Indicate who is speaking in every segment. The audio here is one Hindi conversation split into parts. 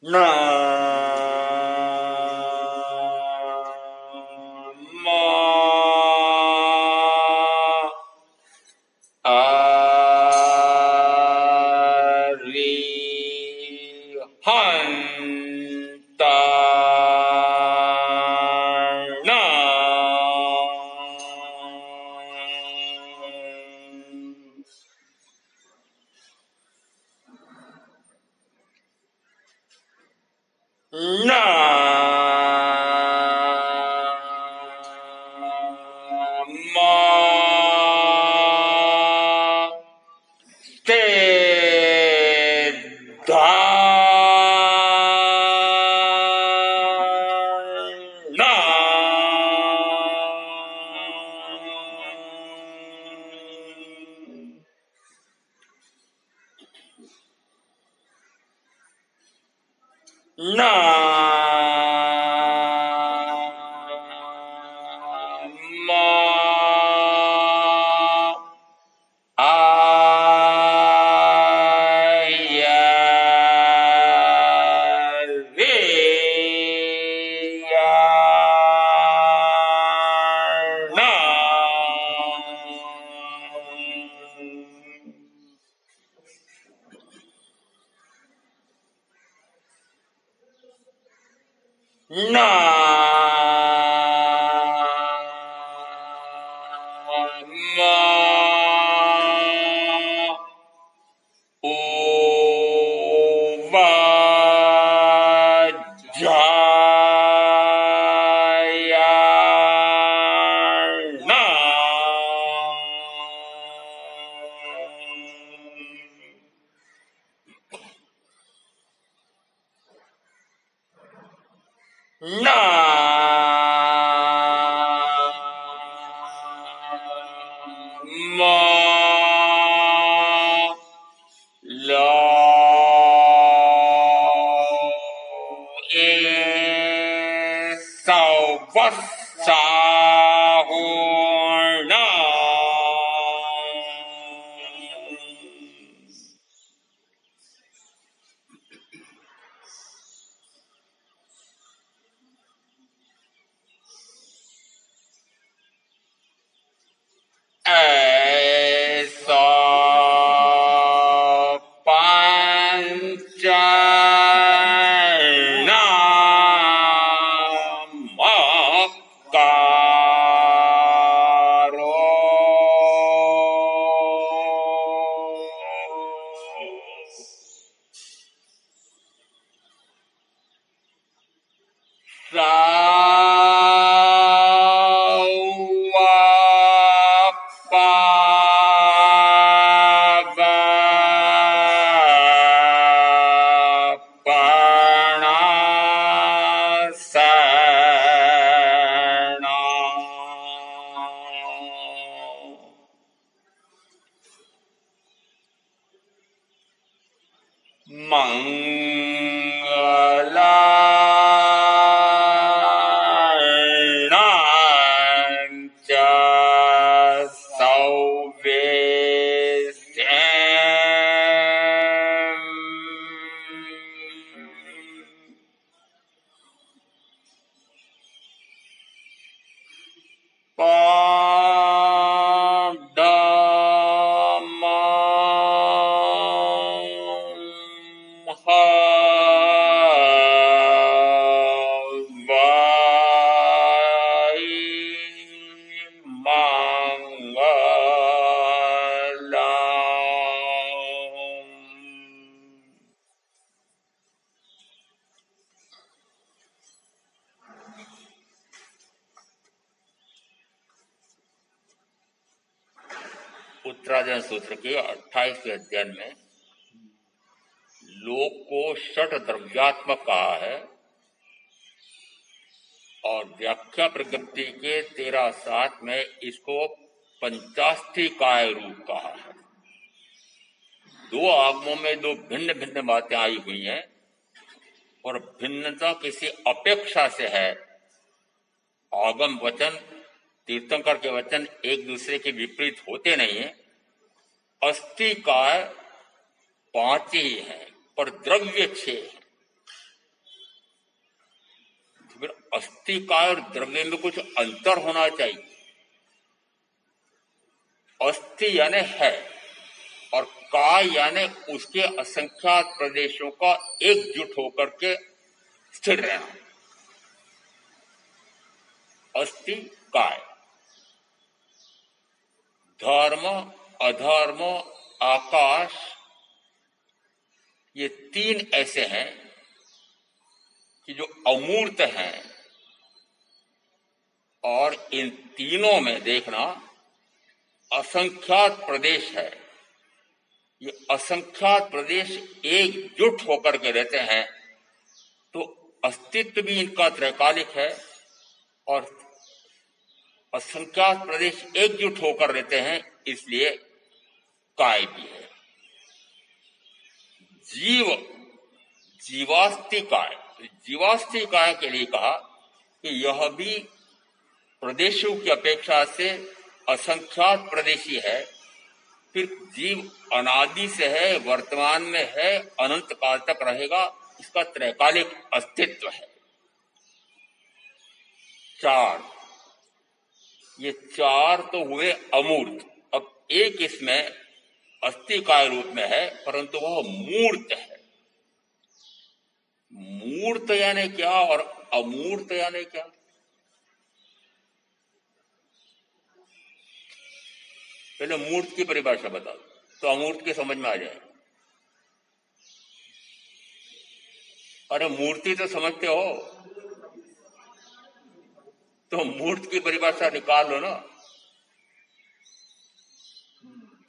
Speaker 1: नाम अरिहन्ताण नमस्ते ऐसा पंचनामकारो मंगलानांच उत्तराधीन सूत्र के 28वें अध्याय में लोक को षट द्रव्यात्मक कहा है और व्याख्या प्रगति के 13-7 में इसको पंचास्थिकाय रूप कहा है। दो आगमों में दो भिन्न भिन्न बातें आई हुई हैं और भिन्नता किसी अपेक्षा से है। आगम वचन तीर्थंकर के वचन एक दूसरे के विपरीत होते नहीं है। अस्थि काय 5 ही है पर द्रव्य 6 है। तो फिर अस्थि काय और द्रव्य में कुछ अंतर होना चाहिए। अस्थि यानी है और काय यानी उसके असंख्यात प्रदेशों का एकजुट होकर के स्थिर रहना। अस्थि काय। धर्म, अधर्म, आकाश, ये तीन ऐसे हैं कि जो अमूर्त हैं और इन तीनों में देखना असंख्यात प्रदेश है। ये असंख्यात प्रदेश एकजुट होकर के रहते हैं, तो अस्तित्व भी इनका त्रैकालिक है और असंख्यात प्रदेश एकजुट होकर रहते हैं, इसलिए काय भी है। जीव, जीवास्ति काय। जीवास्ति काय के लिए कहा कि यह भी प्रदेशों की अपेक्षा से असंख्यात प्रदेशी है। फिर जीव अनादि से है, वर्तमान में है, अनंत काल तक रहेगा, इसका त्रैकालिक अस्तित्व है। चार, ये चार तो हुए अमूर्त। अब एक इसमें अस्थि काय रूप में है, परंतु वह मूर्त है। मूर्त यानी क्या और अमूर्त यानी क्या? पहले मूर्त की परिभाषा बता दो तो अमूर्त की समझ में आ जाए। अरे मूर्ति तो समझते हो, तो मूर्त की परिभाषा निकाल लो ना।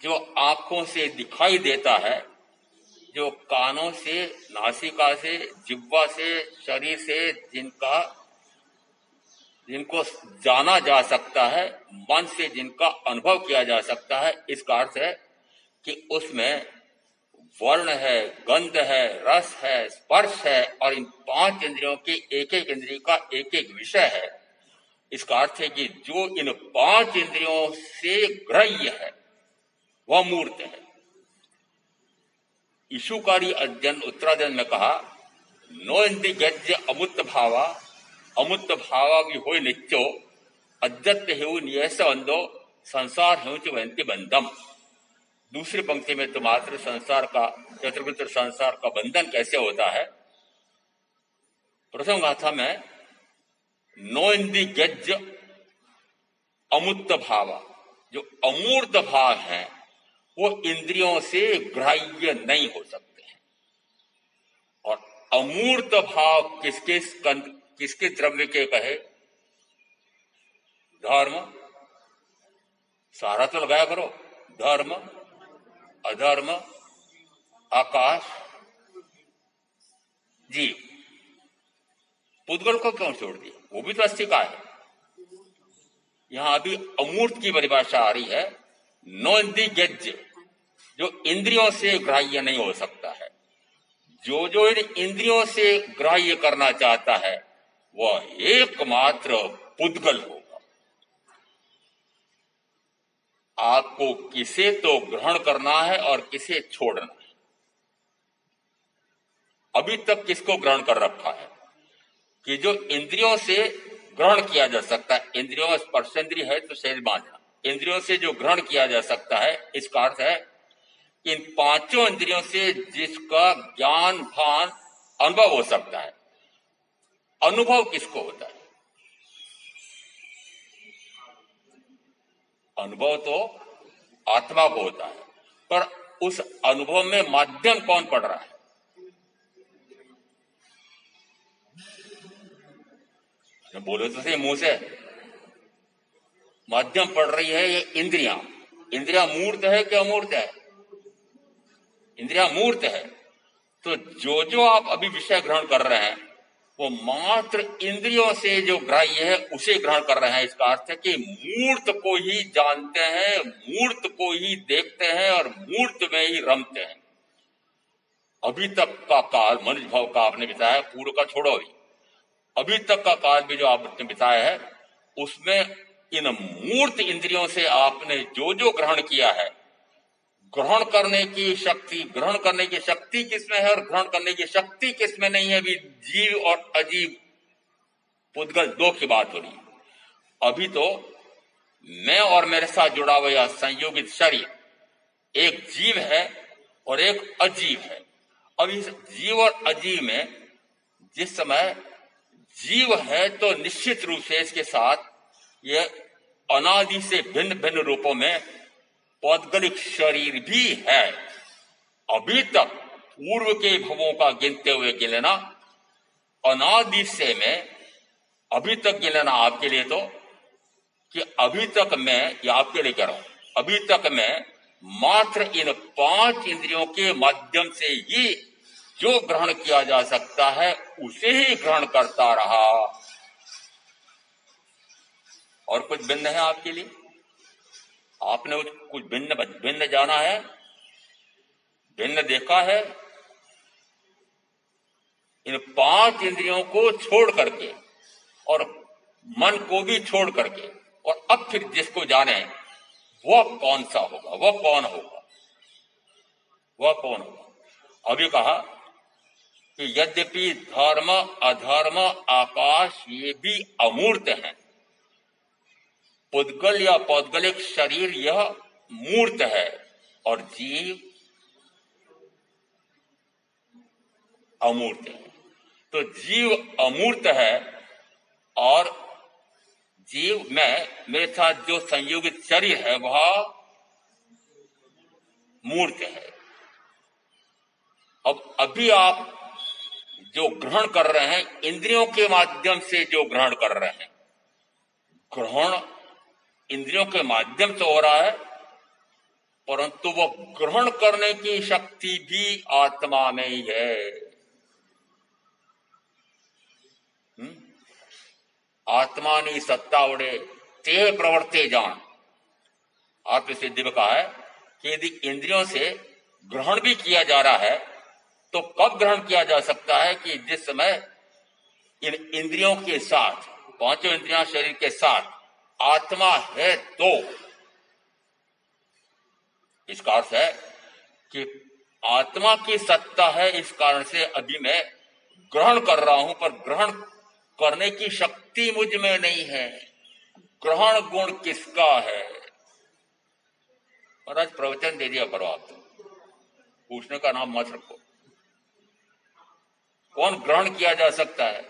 Speaker 1: जो आंखों से दिखाई देता है, जो कानों से, नासिका से, जिह्वा से, शरीर से जिनको जाना जा सकता है, मन से जिनका अनुभव किया जा सकता है, इसका अर्थ है कि उसमें वर्ण है, गंध है, रस है, स्पर्श है और इन पांच इंद्रियों के एक एक इंद्रिय का एक एक विषय है। इसका अर्थ है कि जो इन पांच इंद्रियों से ग्राह्य है वह मूर्त है। ईशुकारी अध्ययन उत्तराध्ययन में कहा, नो इंद्रि गज्य अमुत्त भावा, अमुत्त भावा भी हो नित्यो, अद्यत्य हेउ नियस अंधो, संसार हेउ च वहंति बंधम। दूसरी पंक्ति में तो मात्र संसार का, चतुर्विध संसार का बंधन कैसे होता है। प्रथम गाथा में नो इंद्रि गज्य अमुत्त भावा, जो अमूर्त भाव है वो इंद्रियों से ग्राह्य नहीं हो सकते हैं। और अमूर्त भाव किसके द्रव्य के कहे? धर्म, सारा तो लगाया करो, धर्म, अधर्म, आकाश, जीव। पुद्गल को क्यों छोड़ दिया? वो भी तो अस्थि काय है। यहां अभी अमूर्त की परिभाषा आ रही है, नो इंद्रि गज्य, जो इंद्रियों से ग्राह्य नहीं हो सकता है। जो जो इन इंद्रियों से ग्राह्य करना चाहता है वह एकमात्र पुद्गल होगा। आपको किसे तो ग्रहण करना है और किसे छोड़ना है। अभी तक किसको ग्रहण कर रखा है कि जो इंद्रियों से ग्रहण किया जा सकता है, इंद्रियों में स्पर्शेंद्रिय है तो शरीर बांधना, इंद्रियों से जो ग्रहण किया जा सकता है, इसका अर्थ है इन पांचों इंद्रियों से जिसका ज्ञान, भान, अनुभव हो सकता है। अनुभव किसको होता है? अनुभव तो आत्मा को होता है, पर उस अनुभव में माध्यम कौन पड़ रहा है? बोले तो सही मुंह से। माध्यम पड़ रही है ये इंद्रियां। इंद्रियां मूर्त है कि अमूर्त है? इंद्रियां मूर्त है। तो जो जो आप अभी विषय ग्रहण कर रहे हैं वो मात्र इंद्रियों से जो ग्राह्य है उसे ग्रहण कर रहे हैं। इसका अर्थ है कि मूर्त को ही जानते हैं, मूर्त को ही देखते हैं और मूर्त में ही रमते हैं। अभी तक का काल मनुष्य भाव का आपने बिताया, पूर्व का छोड़ो, अभी तक का काल भी जो आपने बिताया है उसमें इन मूर्त इंद्रियों से आपने जो जो ग्रहण किया है, ग्रहण करने की शक्ति किसमें है और ग्रहण करने की शक्ति किसमें नहीं है? अभी जीव और अजीव पुद्गल दो की बात हो रही है। अभी तो मैं और मेरे साथ जुड़ा हुआ यह संयोगित शरीर एक जीव है और एक अजीव है। अब इस जीव और अजीव में जिस समय जीव है तो निश्चित रूप से इसके साथ यह अनादि से भिन्न भिन्न रूपों में पौद्गलिक शरीर भी है। अभी तक पूर्व के भवों का गिनते हुए गिनना अनादि से में अभी तक गिनना आपके लिए तो कि अभी तक मैं ये आपके लिए कह रहा हूं, अभी तक मैं मात्र इन 5 इंद्रियों के माध्यम से ही जो ग्रहण किया जा सकता है उसे ही ग्रहण करता रहा। और कुछ भिन्न है आपके लिए? आपने कुछ भिन्न जाना है, भिन्न देखा है? इन 5 इंद्रियों को छोड़ करके और मन को भी छोड़ करके और अब फिर जिसको जाने वह कौन सा होगा, वह कौन होगा, वह कौन होगा? अभी कहा कि यद्यपि धर्म अधर्म आकाश ये भी अमूर्त हैं, पुद्गल या पौद्गलिक शरीर यह मूर्त है और जीव अमूर्त है। तो जीव अमूर्त है और जीव में मेरे साथ जो संयोगित शरीर है वह मूर्त है। अब अभी आप जो ग्रहण कर रहे हैं इंद्रियों के माध्यम से जो ग्रहण कर रहे हैं, ग्रहण इंद्रियों के माध्यम से हो रहा है, परंतु वह ग्रहण करने की शक्ति भी आत्मा में ही है। आत्मा ने सत्ता उड़े ते प्रवर्ते जान। आत्मसिद्धि में कहा है कि यदि इंद्रियों से ग्रहण भी किया जा रहा है तो कब ग्रहण किया जा सकता है कि जिस समय इन इंद्रियों के साथ, 5 इंद्रियां शरीर के साथ आत्मा है तो। इसका अर्थ है कि आत्मा की सत्ता है, इस कारण से अभी मैं ग्रहण कर रहा हूं, पर ग्रहण करने की शक्ति मुझ में नहीं है। ग्रहण गुण किसका है? और आज प्रवचन दे दिया करो, आप तो पूछने का नाम मत रखो। कौन ग्रहण किया जा सकता है?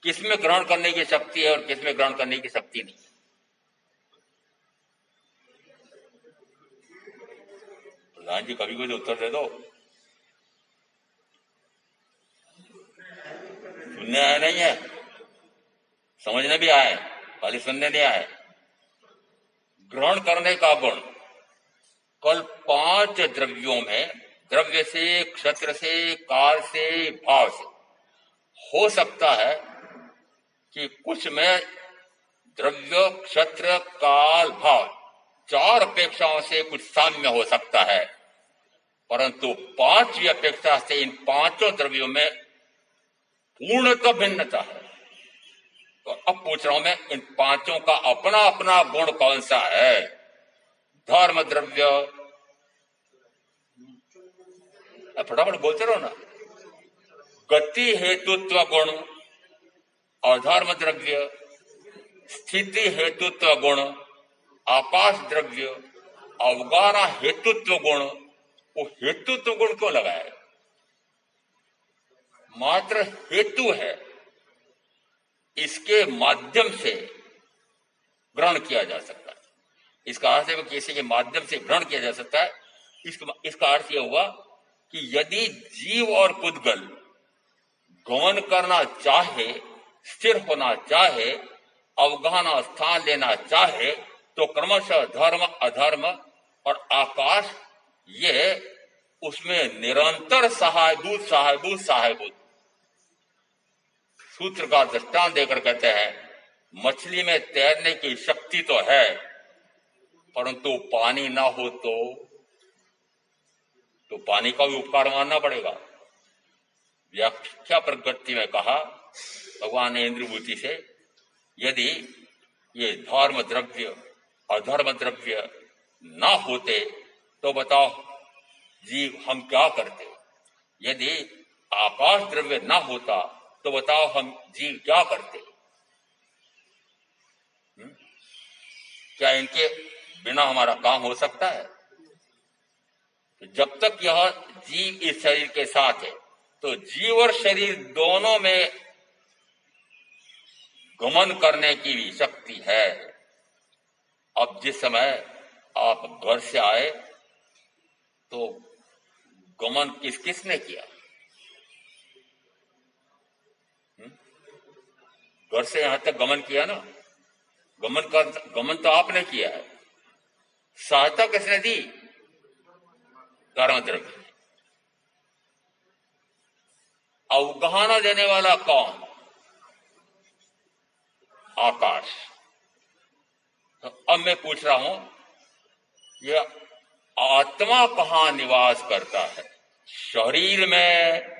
Speaker 1: किसमें ग्रहण करने की शक्ति है और किसमें ग्रहण करने की शक्ति नहीं? प्रधान जी कभी कोई तो उत्तर दे दो। सुनने आया नहीं है, समझने भी आए, खाली सुनने नहीं आए। ग्रहण करने का गुण कल 5 द्रव्यों में, द्रव्य से, क्षत्र से, काल से, भाव से हो सकता है कि कुछ में द्रव्य, क्षत्र, काल, भाव 4 अपेक्षाओं से कुछ साम्य हो सकता है, परंतु 5वीं अपेक्षा से इन 5 द्रव्यों में पूर्णतः भिन्नता है। तो अब पूछ रहा हूं मैं, इन 5 का अपना अपना गुण कौन सा है? धर्म द्रव्य, फटाफट बोलते रहो ना। गति हेतुत्व गुण, अधर्म द्रव्य, स्थिति हेतुत्व गुण, आकाश द्रव्य, अवगाहना हेतुत्व गुण। वो हेतुत्व गुण क्यों लगाया? मात्र हेतु है, इसके माध्यम से ग्रहण किया जा सकता है। इसका अर्थ है कि किसी के माध्यम से ग्रहण किया जा सकता है। इसका अर्थ यह हुआ कि यदि जीव और पुद्गल गमन करना चाहे, स्थिर होना चाहे, अवगाहना स्थान लेना चाहे, तो क्रमशः धर्म अधर्म और आकाश ये उसमें निरंतर सहायभूत सहायभूत सहायभूत। सूत्र का दृष्टांत देकर कहते हैं मछली में तैरने की शक्ति तो है, परंतु पानी ना हो तो पानी का भी उपकार मानना पड़ेगा। व्याख्या प्रगति में कहा भगवान ने इंद्रभूति से, यदि ये धर्म द्रव्य अधर्म द्रव्य ना होते तो बताओ जीव हम क्या करते? यदि आकाश द्रव्य ना होता तो बताओ हम जीव क्या करते? क्या इनके बिना हमारा काम हो सकता है? जब तक यह जीव इस शरीर के साथ है तो जीव और शरीर दोनों में गमन करने की भी शक्ति है। अब जिस समय आप घर से आए तो गमन किस किस ने किया? घर से यहां तक गमन किया ना? गमन तो आपने किया है। सहायता किसने दी? कर्म द्रव्य। अवगाहना देने वाला कौन? आकाश। तो अब मैं पूछ रहा हूं, यह आत्मा कहां निवास करता है? शरीर में।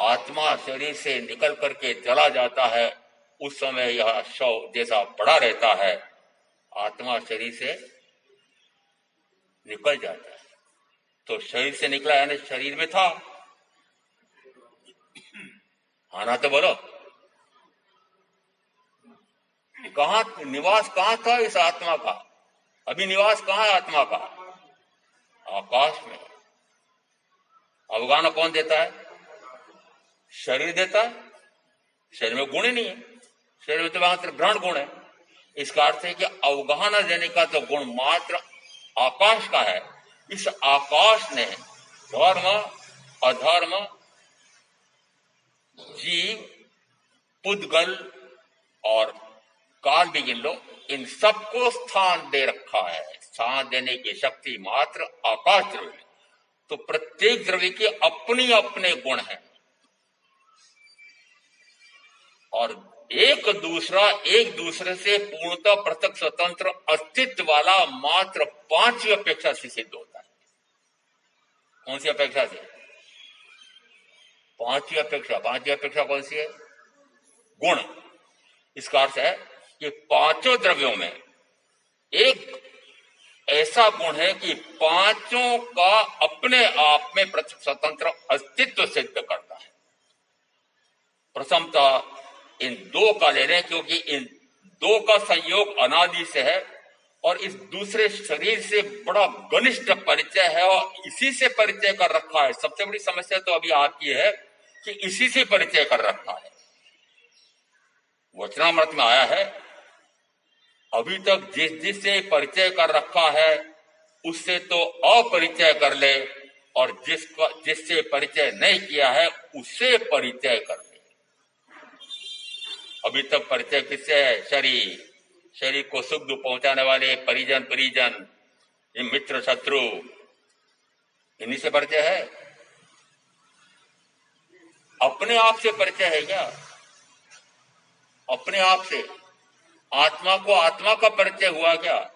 Speaker 1: आत्मा शरीर से निकल करके चला जाता है, उस समय यह शव जैसा पड़ा रहता है। आत्मा शरीर से निकल जाता है तो शरीर से निकला यानी शरीर में था। आना तो बोलो, कहां निवास कहां था इस आत्मा का? अभी निवास कहां है आत्मा का? आकाश में। अवगाहना कौन देता है? शरीर देता है। शरीर में गुण ही नहीं है, शरीर में तो मात्र ग्रहण गुण है। इसका अर्थ है कि अवगाहना देने का तो गुण मात्र आकाश का है। इस आकाश ने धर्म अधर्म जीव पुद्गल और काल भी गिन लो, इन सबको स्थान दे रखा है। स्थान देने की शक्ति मात्र आकाश द्रव्य। तो प्रत्येक द्रव्य के अपने अपने गुण हैं और एक दूसरे से पूर्णतः पृथक स्वतंत्र अस्तित्व वाला मात्र पांचवी अपेक्षा से सिद्ध होता है। कौन सी अपेक्षा से? पांचवी अपेक्षा कौन सी है? गुण। इसका अर्थ है कि पांचों द्रव्यों में एक ऐसा गुण है कि पांचों का अपने आप में पृथक स्वतंत्र अस्तित्व सिद्ध करता है। प्रथमतः इन दो का ले लें, क्योंकि इन दो का संयोग अनादि से है और इस दूसरे शरीर से बड़ा घनिष्ठ परिचय है और इसी से परिचय कर रखा है। सबसे बड़ी समस्या तो अभी आपकी है कि इसी से परिचय कर रखा है। वचनामृत में आया है, अभी तक जिससे परिचय कर रखा है उससे तो अपरिचय कर ले, और जिससे परिचय नहीं किया है उससे परिचय कर ले। अभी तक परिचय किससे है? शरीर को सुख दुख पहुंचाने वाले परिजन, ये मित्र शत्रु, इन्हीं से परिचय है। अपने आप से परिचय है क्या? अपने आप से आत्मा को आत्मा का परिचय हुआ क्या?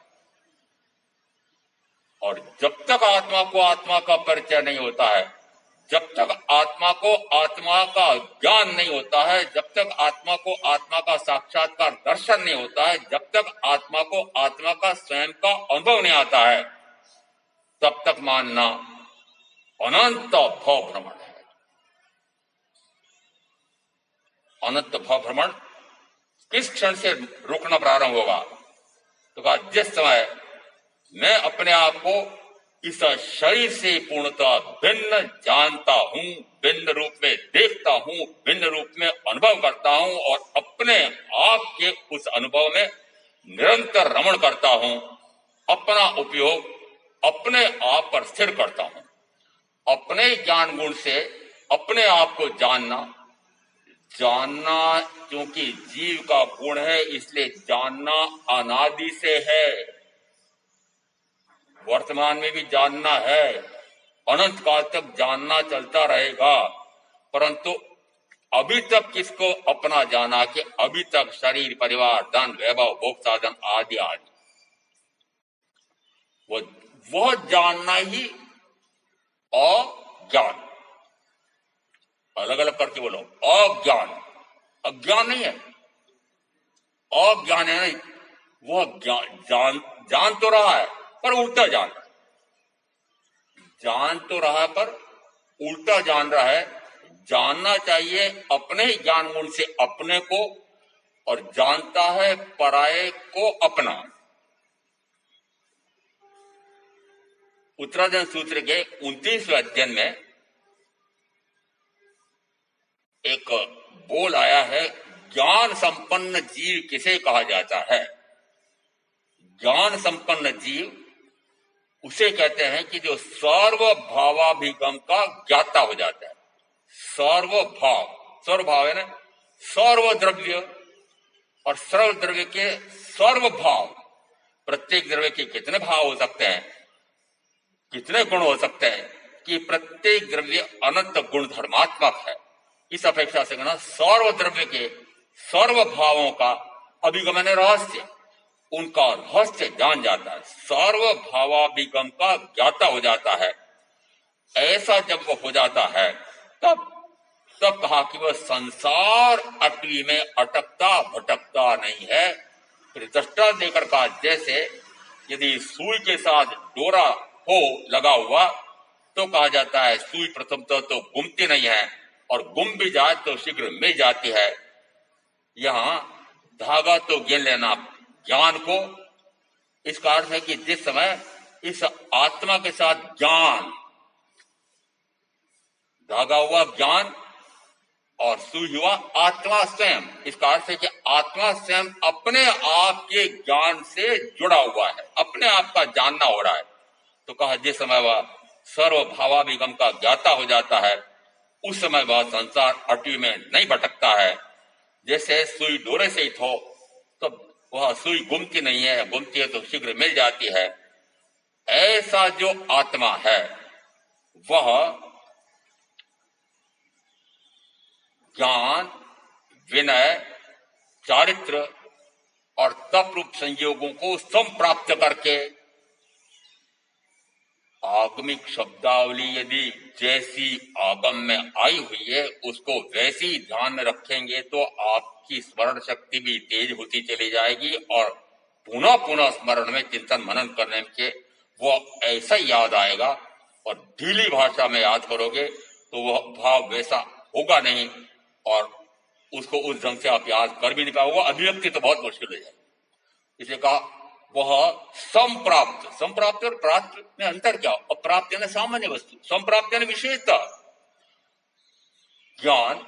Speaker 1: और जब तक आत्मा को आत्मा का परिचय नहीं होता है, जब तक आत्मा को आत्मा का ज्ञान नहीं होता है, जब तक आत्मा को आत्मा का साक्षात्कार दर्शन नहीं होता है, जब तक आत्मा को आत्मा का स्वयं का अनुभव नहीं आता है, तब तक मानना अनंत भव भ्रमण है। अनंत भव भ्रमण किस क्षण से रुकना प्रारंभ होगा? तो कहा, जिस समय मैं अपने आप को इस शरीर से पूर्णतः भिन्न जानता हूं, भिन्न रूप में देखता हूं, भिन्न रूप में अनुभव करता हूं और अपने आप के उस अनुभव में निरंतर रमण करता हूं, अपना उपयोग अपने आप पर स्थिर करता हूं। अपने ज्ञान गुण से अपने आप को जानना क्योंकि जीव का गुण है, इसलिए जानना अनादि से है, वर्तमान में भी जानना है, अनंत काल तक जानना चलता रहेगा। परंतु अभी तक किसको अपना जाना? कि अभी तक शरीर परिवार धन वैभव भोग साधन आदि आदि, वह जानना ही अज्ञान। अलग अलग करके बोलो, अज्ञान। अज्ञान नहीं है, अज्ञान है। वह जान तो रहा है पर उल्टा जान तो रहा है पर उल्टा जान रहा है। जानना चाहिए अपने ही ज्ञान गुण से अपने को, और जानता है पराये को अपना। उत्तराधन सूत्र के 29वें अध्ययन में एक बोल आया है, ज्ञान संपन्न जीव किसे कहा जाता है? ज्ञान संपन्न जीव उसे कहते हैं कि जो सर्वभावाभिगम का ज्ञाता हो जाता है। सर्वभाव है ना, सर्वद्रव्य और सर्वद्रव्य के सर्वभाव। प्रत्येक द्रव्य के कितने भाव हो सकते हैं, कितने गुण हो सकते हैं कि प्रत्येक द्रव्य अनंत गुण धर्मात्मक है। इस अपेक्षा से कहना सर्वद्रव्य के सर्वभावों का अभिगमन रहस्य, उनका रहस्य जान जाता है, सर्वभावाभिगम का ज्ञाता हो जाता है। ऐसा जब वो हो जाता है तब कहा कि वह संसार अटवी में अटकता भटकता नहीं है। फिर दृष्टा देकर कहा, जैसे यदि सुई के साथ डोरा हो लगा हुआ तो कहा जाता है सुई प्रथम तो गुमती नहीं है, और गुम भी जाए तो शीघ्र मिल जाती है। यहाँ धागा तो गिन लेना ज्ञान को। इसका अर्थ है कि जिस समय इस आत्मा के साथ ज्ञान, धागा हुआ ज्ञान और सुई हुआ आत्मा स्वयं, इसका अर्थ है कि आत्मा स्वयं अपने आप के ज्ञान से जुड़ा हुआ है, अपने आप का जानना हो रहा है। तो कहा जिस समय वह सर्वभावाभिगम का ज्ञाता हो जाता है उस समय वह संसार अटवी में नहीं भटकता है। जैसे सुई डोरे से हित हो तो वह सुई गुमती नहीं है, गुमती है तो शीघ्र मिल जाती है। ऐसा जो आत्मा है वह ज्ञान, विनय, चारित्र और तप रूप संयोगों को संप्राप्त करके आगमिक शब्दावली यदि जैसी आगम में आई हुई है उसको वैसी ध्यान में रखेंगे तो आपकी स्मरण शक्ति भी तेज होती चली जाएगी, और पुनः पुनः स्मरण में चिंतन मनन करने के वो ऐसा याद आएगा। और ढीली भाषा में याद करोगे तो वह भाव वैसा होगा नहीं, और उसको उस ढंग से आप याद कर भी नहीं पाओगे। अभिव्यक्ति तो बहुत मुश्किल हो जाएगी। इसे कहा वह संप्राप्त। संप्राप्त और प्राप्त में अंतर क्या? अप्राप्त यानी सामान्य वस्तु, संप्राप्त यानी विशेषता। ज्ञान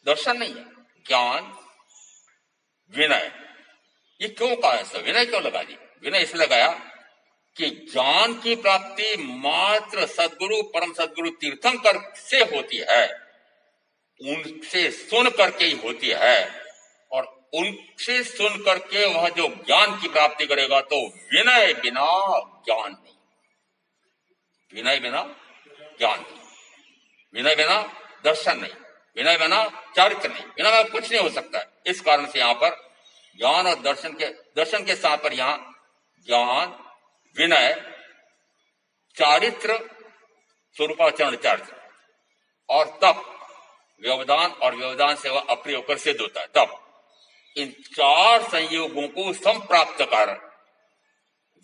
Speaker 1: दर्शन नहीं है, ज्ञान विनय। ये क्यों कहा ऐसा? विनय क्यों लगा जी? विनय इसलिए लगाया कि ज्ञान की प्राप्ति मात्र सद्गुरु परम सद्गुरु तीर्थंकर से होती है, उनसे सुन करके ही होती है। और उनसे सुन करके वह जो ज्ञान की प्राप्ति करेगा तो विनय बिना ज्ञान नहीं, विनय बिना ज्ञान नहीं, विनय बिना दर्शन नहीं, विनय बिना चारित्र नहीं, विनय बिना कुछ नहीं हो सकता है। इस कारण से यहाँ पर ज्ञान और दर्शन के साथ पर यहाँ ज्ञान, विनय, चारित्र, स्वरूपाचरण चारित्र और तप, व्यवधान, और व्यवधान से वह अप्रिय होकर सिद्ध होता है तप। इन चार संयोगों को संप्राप्त कर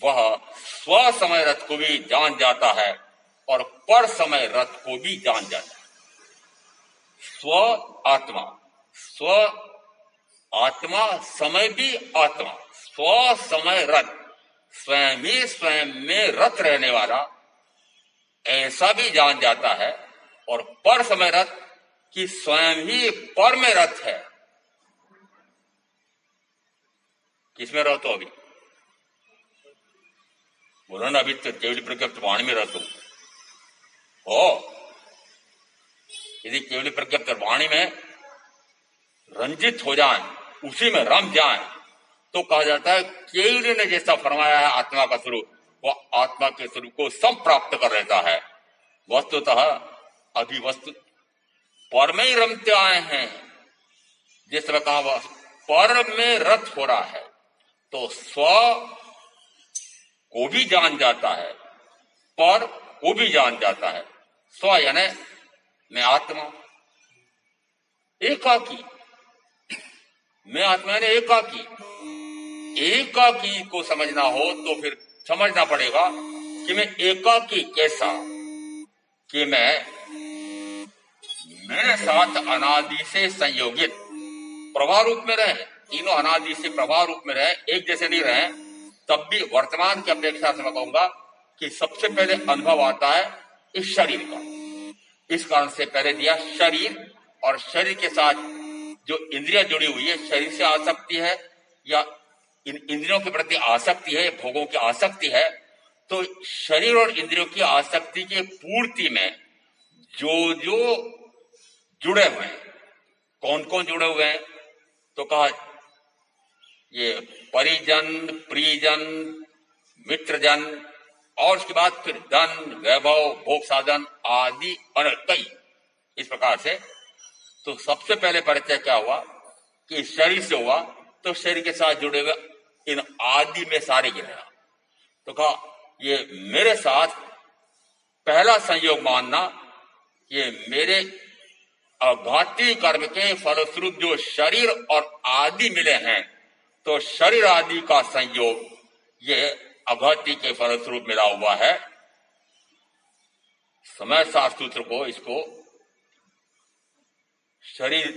Speaker 1: वह स्व समय रथ को भी जान जाता है और पर समय रथ को भी जान जाता है। स्व आत्मा समय भी आत्मा, स्व समय रथ, स्वयं ही स्वयं में रथ रहने वाला, ऐसा भी जान जाता है। और पर समय रथ कि स्वयं ही पर में रथ है। किसमें रथ हो? अभी बोलो ना, अभी तो केवली प्रज्ञप्त वाणी में रथ हो। यदि केवली प्रज्ञप्त वाणी में रंजित हो जाए, उसी में रम जाए, तो कहा जाता है केवली ने जैसा फरमाया है आत्मा का स्वरूप, वह आत्मा के स्वरूप को संप्राप्त कर लेता है। वस्तुतः अभी वस्तु पर में ही रमते आए हैं। जिस तरह कहा वह पर में रथ हो रहा है तो स्व को भी जान जाता है, पर को भी जान जाता है। स्व यानी मैं आत्मा, एकाकी, मैं आत्मा यानी एकाकी। एकाकी को समझना हो तो फिर समझना पड़ेगा कि मैं एकाकी कैसा, कि मैं मेरे साथ अनादि से संयोगित प्रवाह रूप में रहे, तीनों अनादि से प्रभाव रूप में रहे, एक जैसे नहीं रहे, तब भी वर्तमान की अपेक्षा से मैं कहूंगा कि सबसे पहले अनुभव आता है इस शरीर का। इस कारण से पहले दिया शरीर, और शरीर के साथ जो इंद्रियां जुड़ी हुई है, शरीर से आसक्ति है या इन इंद्रियों के प्रति आसक्ति है, भोगों की आसक्ति है, तो शरीर और इंद्रियों की आसक्ति की पूर्ति में जो जो जुड़े हुए हैं, कौन कौन जुड़े हुए हैं, तो कहा ये परिजन, प्रियजन, मित्रजन, और उसके बाद फिर धन, वैभव, भोग साधन आदि कई, इस प्रकार से। तो सबसे पहले परिचय क्या हुआ कि शरीर से हुआ, तो शरीर के साथ जुड़े हुए इन आदि में सारे गिनना। तो कहा ये मेरे साथ पहला संयोग मानना, ये मेरे अघाती कर्म के फलस्वरूप जो शरीर और आदि मिले हैं, तो शरीर आदि का संयोग ये अघाती के फलस्वरूप मिला हुआ है। समय शास्त्र सूत्र को इसको शरीर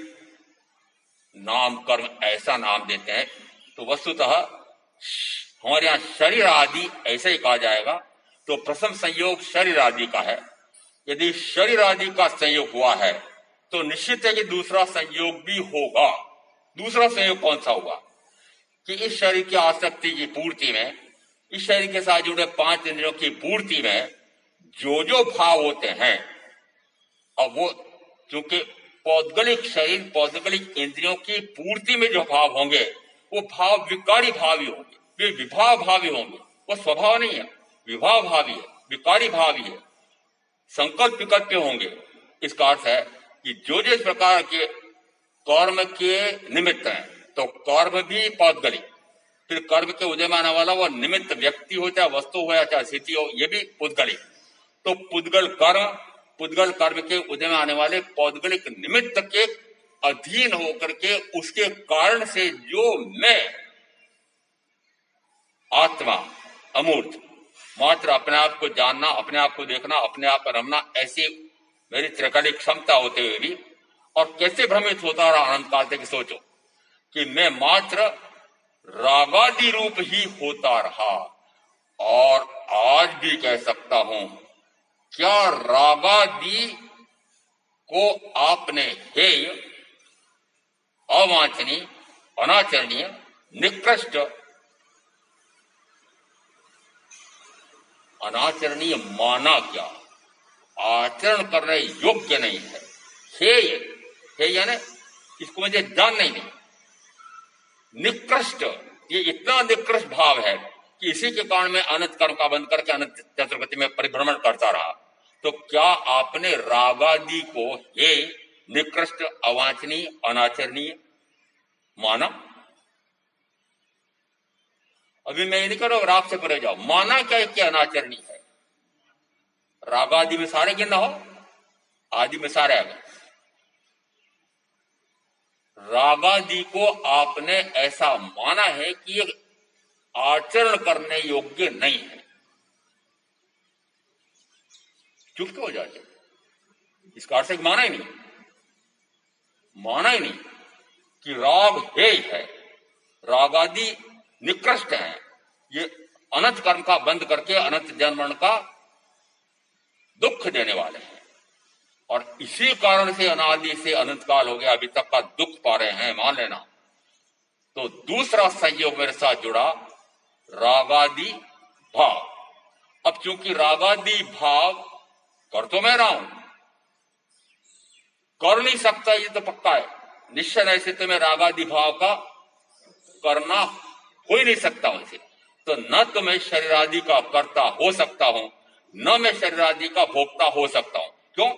Speaker 1: नाम कर्म ऐसा नाम देते हैं, तो वस्तुतः हमारे यहां शरीर आदि ऐसे ही कहा जाएगा। तो प्रथम संयोग शरीर आदि का है। यदि शरीर आदि का संयोग हुआ है तो निश्चित है कि दूसरा संयोग भी होगा। दूसरा संयोग कौन सा होगा कि इस शरीर की आसक्ति की पूर्ति में, इस शरीर के साथ जुड़े 5 इंद्रियों की पूर्ति में जो जो भाव होते हैं, और वो चूंकि पौद्गलिक शरीर, पौद्गलिक इंद्रियों की पूर्ति में जो भाव होंगे वो भाव विकारी भावी होंगे, वे विभाव भावी होंगे। वो स्वभाव नहीं है, विभाव भावी है, विकारी भावी है, संकल्प विकल्प होंगे। इसका अर्थ है कि जो जिस प्रकार के कर्म के निमित्त हैं, तो कर्म भी पौद्गलिक, फिर कर्म के उदय में आने वाला वो निमित्त व्यक्ति हो, चाहे वस्तु हो या चाहे स्थिति हो, ये भी पुद्गलिक। तो पुद्गल कर्म के उदय में आने वाले पौद्गलिक निमित्त के अधीन होकर के उसके कारण से जो मैं आत्मा अमूर्त मात्र अपने आप को जानना, अपने आप को देखना, अपने आप पर रमना, ऐसी मेरी त्रिकालिक क्षमता होते हुए भी, और कैसे भ्रमित होता रहा अनंत काल तक। सोचो कि मैं मात्र रागादि रूप ही होता रहा, और आज भी कह सकता हूं, क्या रागादि को आपने हेय, अवांछनीय, अनाचरणीय, निकृष्ट, अनाचरणीय माना क्या? आचरण करने योग्य नहीं है। हेय, हेय यानी इसको मुझे जानना ही नहीं। निकृष्ट, ये इतना निकृष्ट भाव है कि इसी के कारण मैं अनंत कर्म का बंद करके अनंत चतुर्गति में परिभ्रमण करता रहा। तो क्या आपने रागादि को हे निकृष्ट, अवांछनीय, अनाचरणीय माना? अभी मैं ये नहीं कर रहा हूं राग से परे जाओ, माना क्या है कि अनाचरणीय है? रागादि में सारे गिनना हो, आदि में सारे आ गए। रागादि को आपने ऐसा माना है कि ये आचरण करने योग्य नहीं है। चुप क्यों हो जाते? इसका अर्थ माना ही नहीं, माना ही नहीं कि राग हेय है, रागादि निकृष्ट है, ये अनंत कर्म का बंद करके अनंत जन्म मरण का दुख देने वाले हैं, और इसी कारण से अनादि से अनंत काल हो गया, अभी तक का दुख पा रहे हैं, मान लेना। तो दूसरा संयोग मेरे साथ जुड़ा, रागादि भाव। अब चूंकि रागादि भाव कर तो मैं रहा हूं, कर नहीं सकता ये तो पक्का है, निश्चय ऐसे तो मैं रागादि भाव का करना हो ही नहीं सकता हूं। तो न तो मैं शरीर आदि का कर्ता हो सकता हूं, न मैं शरीर आदि का भोक्ता हो सकता हूं। क्यों?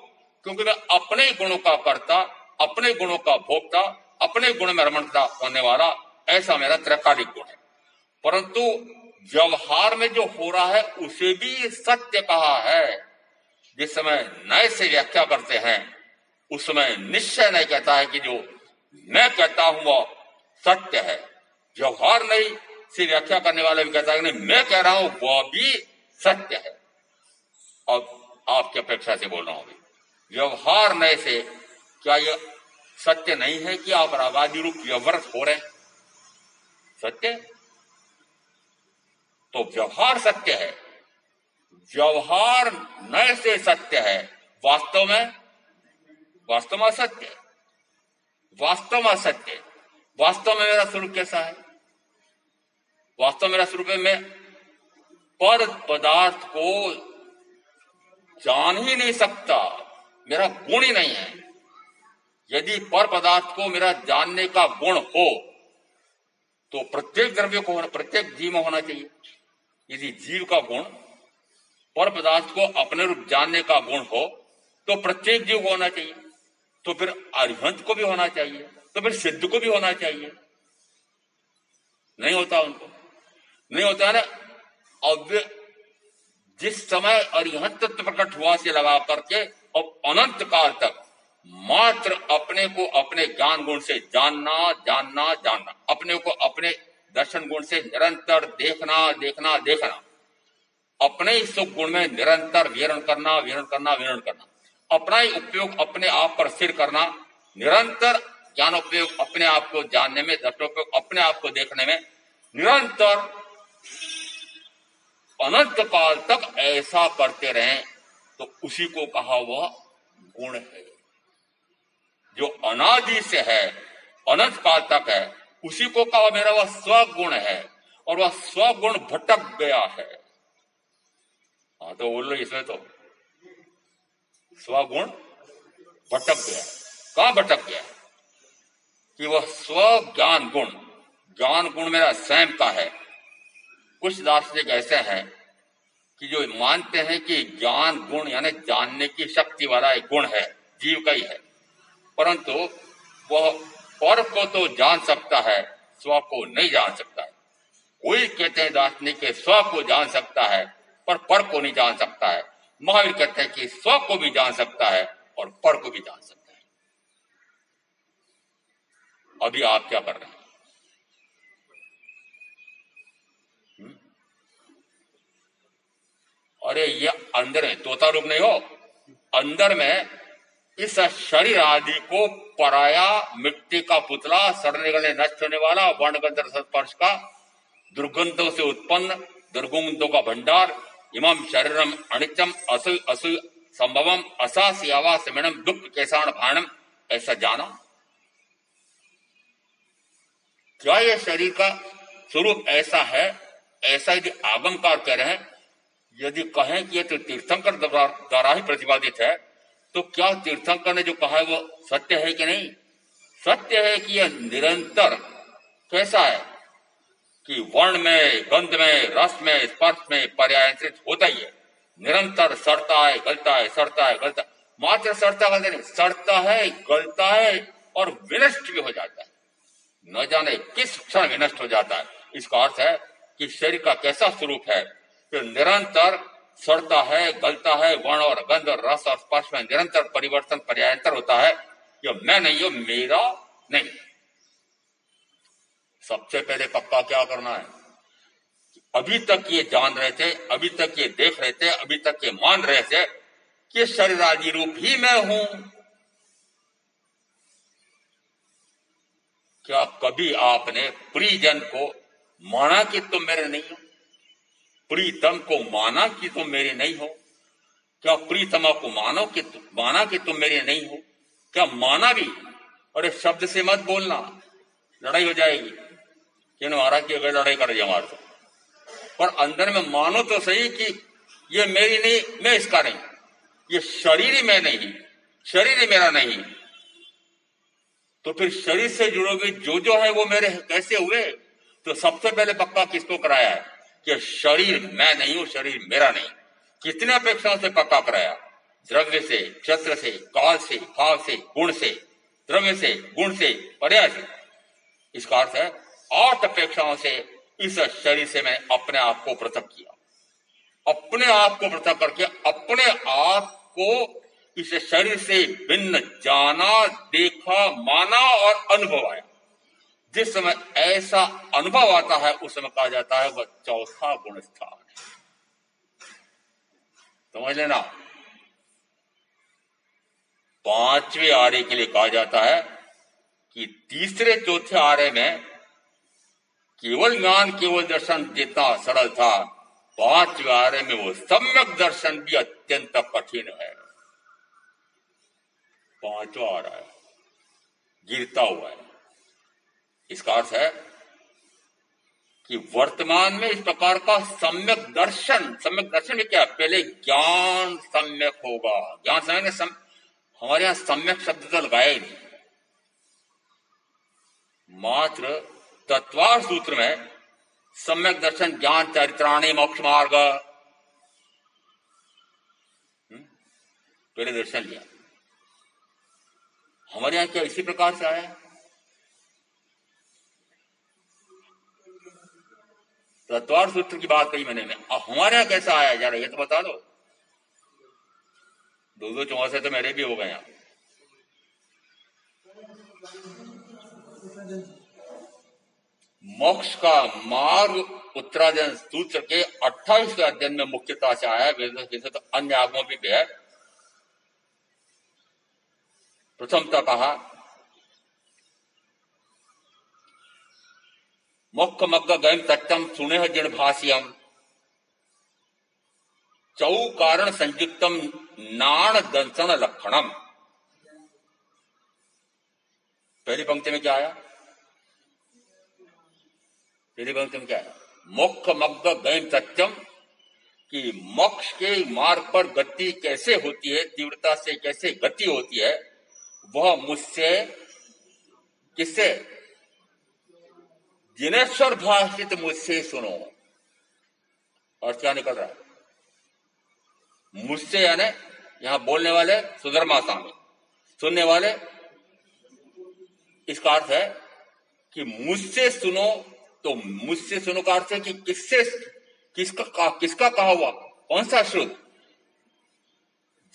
Speaker 1: क्योंकि मैं अपने ही गुणों का कर्ता, अपने गुणों का भोक्ता, अपने गुण में रमणता होने वाला, ऐसा मेरा त्रैकालिक गुण है। परंतु व्यवहार में जो हो रहा है उसे भी सत्य कहा है। जिस समय नए से व्याख्या करते हैं उस समय निश्चय नहीं कहता है कि जो मैं कहता हूं वह सत्य है। व्यवहार नहीं से व्याख्या करने वाला भी कहता है कि नहीं, मैं कह रहा हूं वह भी सत्य है। अब आपकी अपेक्षा से बोल रहा हूं, व्यवहार नए से क्या यह सत्य नहीं है कि आप रागादि रूप व्यवहार हो रहे हैं? सत्य, तो व्यवहार सत्य है। व्यवहार नए से सत्य है, वास्तव में असत्य है। वास्तव में असत्य है। वास्तव में मेरा स्वरूप कैसा है? वास्तव में मेरा स्वरूप है, मैं पर पदार्थ को जान ही नहीं सकता, मेरा गुण ही नहीं है। यदि पर पदार्थ को मेरा जानने का गुण हो तो प्रत्येक द्रव्य को, प्रत्येक जीव में होना चाहिए। यदि जीव का गुण पर पदार्थ को अपने रूप जानने का गुण हो तो प्रत्येक जीव को होना चाहिए, तो फिर अरिहंत को भी होना चाहिए, तो फिर सिद्ध को भी होना चाहिए। नहीं होता, उनको नहीं होता है ना। अब जिस समय अरिहंत तत्व प्रकट हुआ से लगा करके अब अनंत काल तक मात्र अपने को अपने ज्ञान गुण से जानना जानना जानना, अपने को अपने दर्शन गुण से निरंतर देखना देखना देखना, अपने ही सुख गुण में निरंतर विहरण करना विहरण करना विहरण करना, अपना ही उपयोग अपने आप पर स्थिर करना, निरंतर ज्ञान उपयोग अपने आप को जानने में, दर्शनोपयोग अपने आप को देखने में, निरंतर अनंत काल तक ऐसा करते रहें तो उसी को कहा वह गुण है। जो अनादि से है, अनंत काल तक है, उसी को कहा मेरा वह स्वगुण है, और वह स्वगुण भटक गया है। हाँ तो बोल लो, इसमें तो स्वगुण भटक गया। कहां भटक गया? कि वह स्व ज्ञान गुण मेरा स्वयं का है। कुछ दार्शनिक ऐसे हैं कि जो मानते हैं कि ज्ञान गुण यानी जानने की शक्ति वाला एक गुण है, जीव का ही है, परंतु वह पर को तो जान सकता है, स्व को नहीं जान सकता है। कोई कहते हैं दार्शनिक के स्व को जान सकता है पर को नहीं जान सकता है। महावीर कहते हैं कि स्व को भी जान सकता है और पर को भी जान सकता है। अभी आप क्या कर रहे हैं? अरे ये अंदर है, तोता रूप नहीं हो, अंदर में इस शरीर आदि को पराया मिट्टी का पुतला, सड़ने गलने नष्ट होने वाला, वर्णगंध स्पर्श का दुर्गंधों से उत्पन्न दुर्गंधों का भंडार, इमं शरीरम अनित्यम असु असु संभवम असास्यावा समिणम दुख केसाण भाणम, ऐसा जाना। क्या यह शरीर का स्वरूप ऐसा है? ऐसा यदि आगमकार कह रहे हैं, यदि कहें कि यह तो तीर्थंकर द्वारा ही प्रतिपादित है, तो क्या तीर्थंकर ने जो कहा है वो सत्य है कि नहीं? सत्य है कि यह निरंतर कैसा है कि वर्ण में, गंध में, रस में, स्पर्श में पर्यायंत्रित होता ही है। निरंतर सड़ता है, गलता है, सड़ता है, गलता, मात्र सड़ता गलता नहीं, सड़ता है, गलता है और विनष्ट भी हो जाता है। न जाने किस क्षण विनष्ट हो जाता है। इसका अर्थ है कि शरीर का कैसा स्वरूप है कि निरंतर सड़ता है, गलता है, वर्ण और गंध और रस और स्पर्श में निरंतर परिवर्तन पर्यायंतर होता है। यह मैं नहीं हूं, मेरा नहीं। सबसे पहले पक्का क्या करना है? अभी तक ये जान रहे थे, अभी तक ये देख रहे थे, अभी तक ये मान रहे थे कि शरीर आदि रूप ही मैं हूं। क्या कभी आपने प्रियजन को माना कि तुम मेरे नहीं हो? प्रीतम को माना कि तुम मेरे नहीं हो? क्या प्रीतमा को माना कि तुम मेरे नहीं हो? क्या माना भी? अरे शब्द से मत बोलना, लड़ाई हो जाएगी। क्यों महाराज की अगर लड़ाई कर दिया हमारे तो, पर अंदर में मानो तो सही कि ये मेरी नहीं, मैं इसका नहीं, ये शरीर ही मैं नहीं, शरीर ही मेरा नहीं। तो फिर शरीर से जुड़ोगे जो है वो मेरे कैसे हुए? तो सबसे पहले पक्का किसको कराया है कि शरीर मैं नहीं हूं, शरीर मेरा नहीं। कितने अपेक्षाओं से पक्का कराया? द्रव्य से, क्षेत्र से, काल से, भाव से, गुण से, द्रव्य से, गुण से, पर्याय से। इसका अर्थ है 8 अपेक्षाओं से इस शरीर से मैं अपने आप को पृथक किया। अपने आप को पृथक करके अपने आप को इस शरीर से भिन्न जाना, देखा, माना और अनुभव आया। जिस समय ऐसा अनुभव आता है उस समय कहा जाता है वह चौथा गुण स्थान है। समझ लेना, 5वें आर्य के लिए कहा जाता है कि तीसरे चौथे आर्य में केवल ज्ञान केवल दर्शन जितना सरल था, 5 आर्य में वो सम्यक दर्शन भी अत्यंत कठिन है। 5वां आर्य गिरता हुआ है। इसका अर्थ है कि वर्तमान में इस प्रकार का सम्यक दर्शन में क्या, पहले ज्ञान सम्यक होगा। ज्ञान सम्यक हमारे यहां सम्यक शब्द तो लगाया ही नहीं, मात्र तत्वार्थ सूत्र में सम्यक दर्शन ज्ञान चरित्राणी मोक्ष मार्ग पहले दर्शन लिया। हमारे यहां क्या इसी प्रकार से आया? तत्वार्थ सूत्र की बात कही मैंने, हमारे यहां कैसा आया जरा ये तो बता दो। 2 चौसे तो मेरे भी हो गए यहां। मोक्ष का मार्ग उत्तरायण सूत्र के 28वें अध्याय में मुख्यता से आया। वैसे तो अन्य आगमों भी है। प्रथमतः कहा मोक्ष मग्ग गयम तत्तम सुने जिण भाष्यम चौ कारण संयुक्तम नाण दंसन लक्षणम। पहली पंक्ति में क्या आया? पहली पंक्ति में क्या आया? मोक्ष मग्ग गयम सत्यम, कि मोक्ष के मार्ग पर गति कैसे होती है, तीव्रता से कैसे गति होती है, वह मुझसे किससे? जिनेश्वर भाषित मुझसे सुनो। और क्या निकल रहा है? मुझसे यानी यहां बोलने वाले सुधर्मा स्वामी, सुनने वाले, इसका अर्थ है कि मुझसे सुनो। तो मुझसे सुनो का अर्थ है कि किससे, किसका कहा हुआ, कौन सा श्रुत?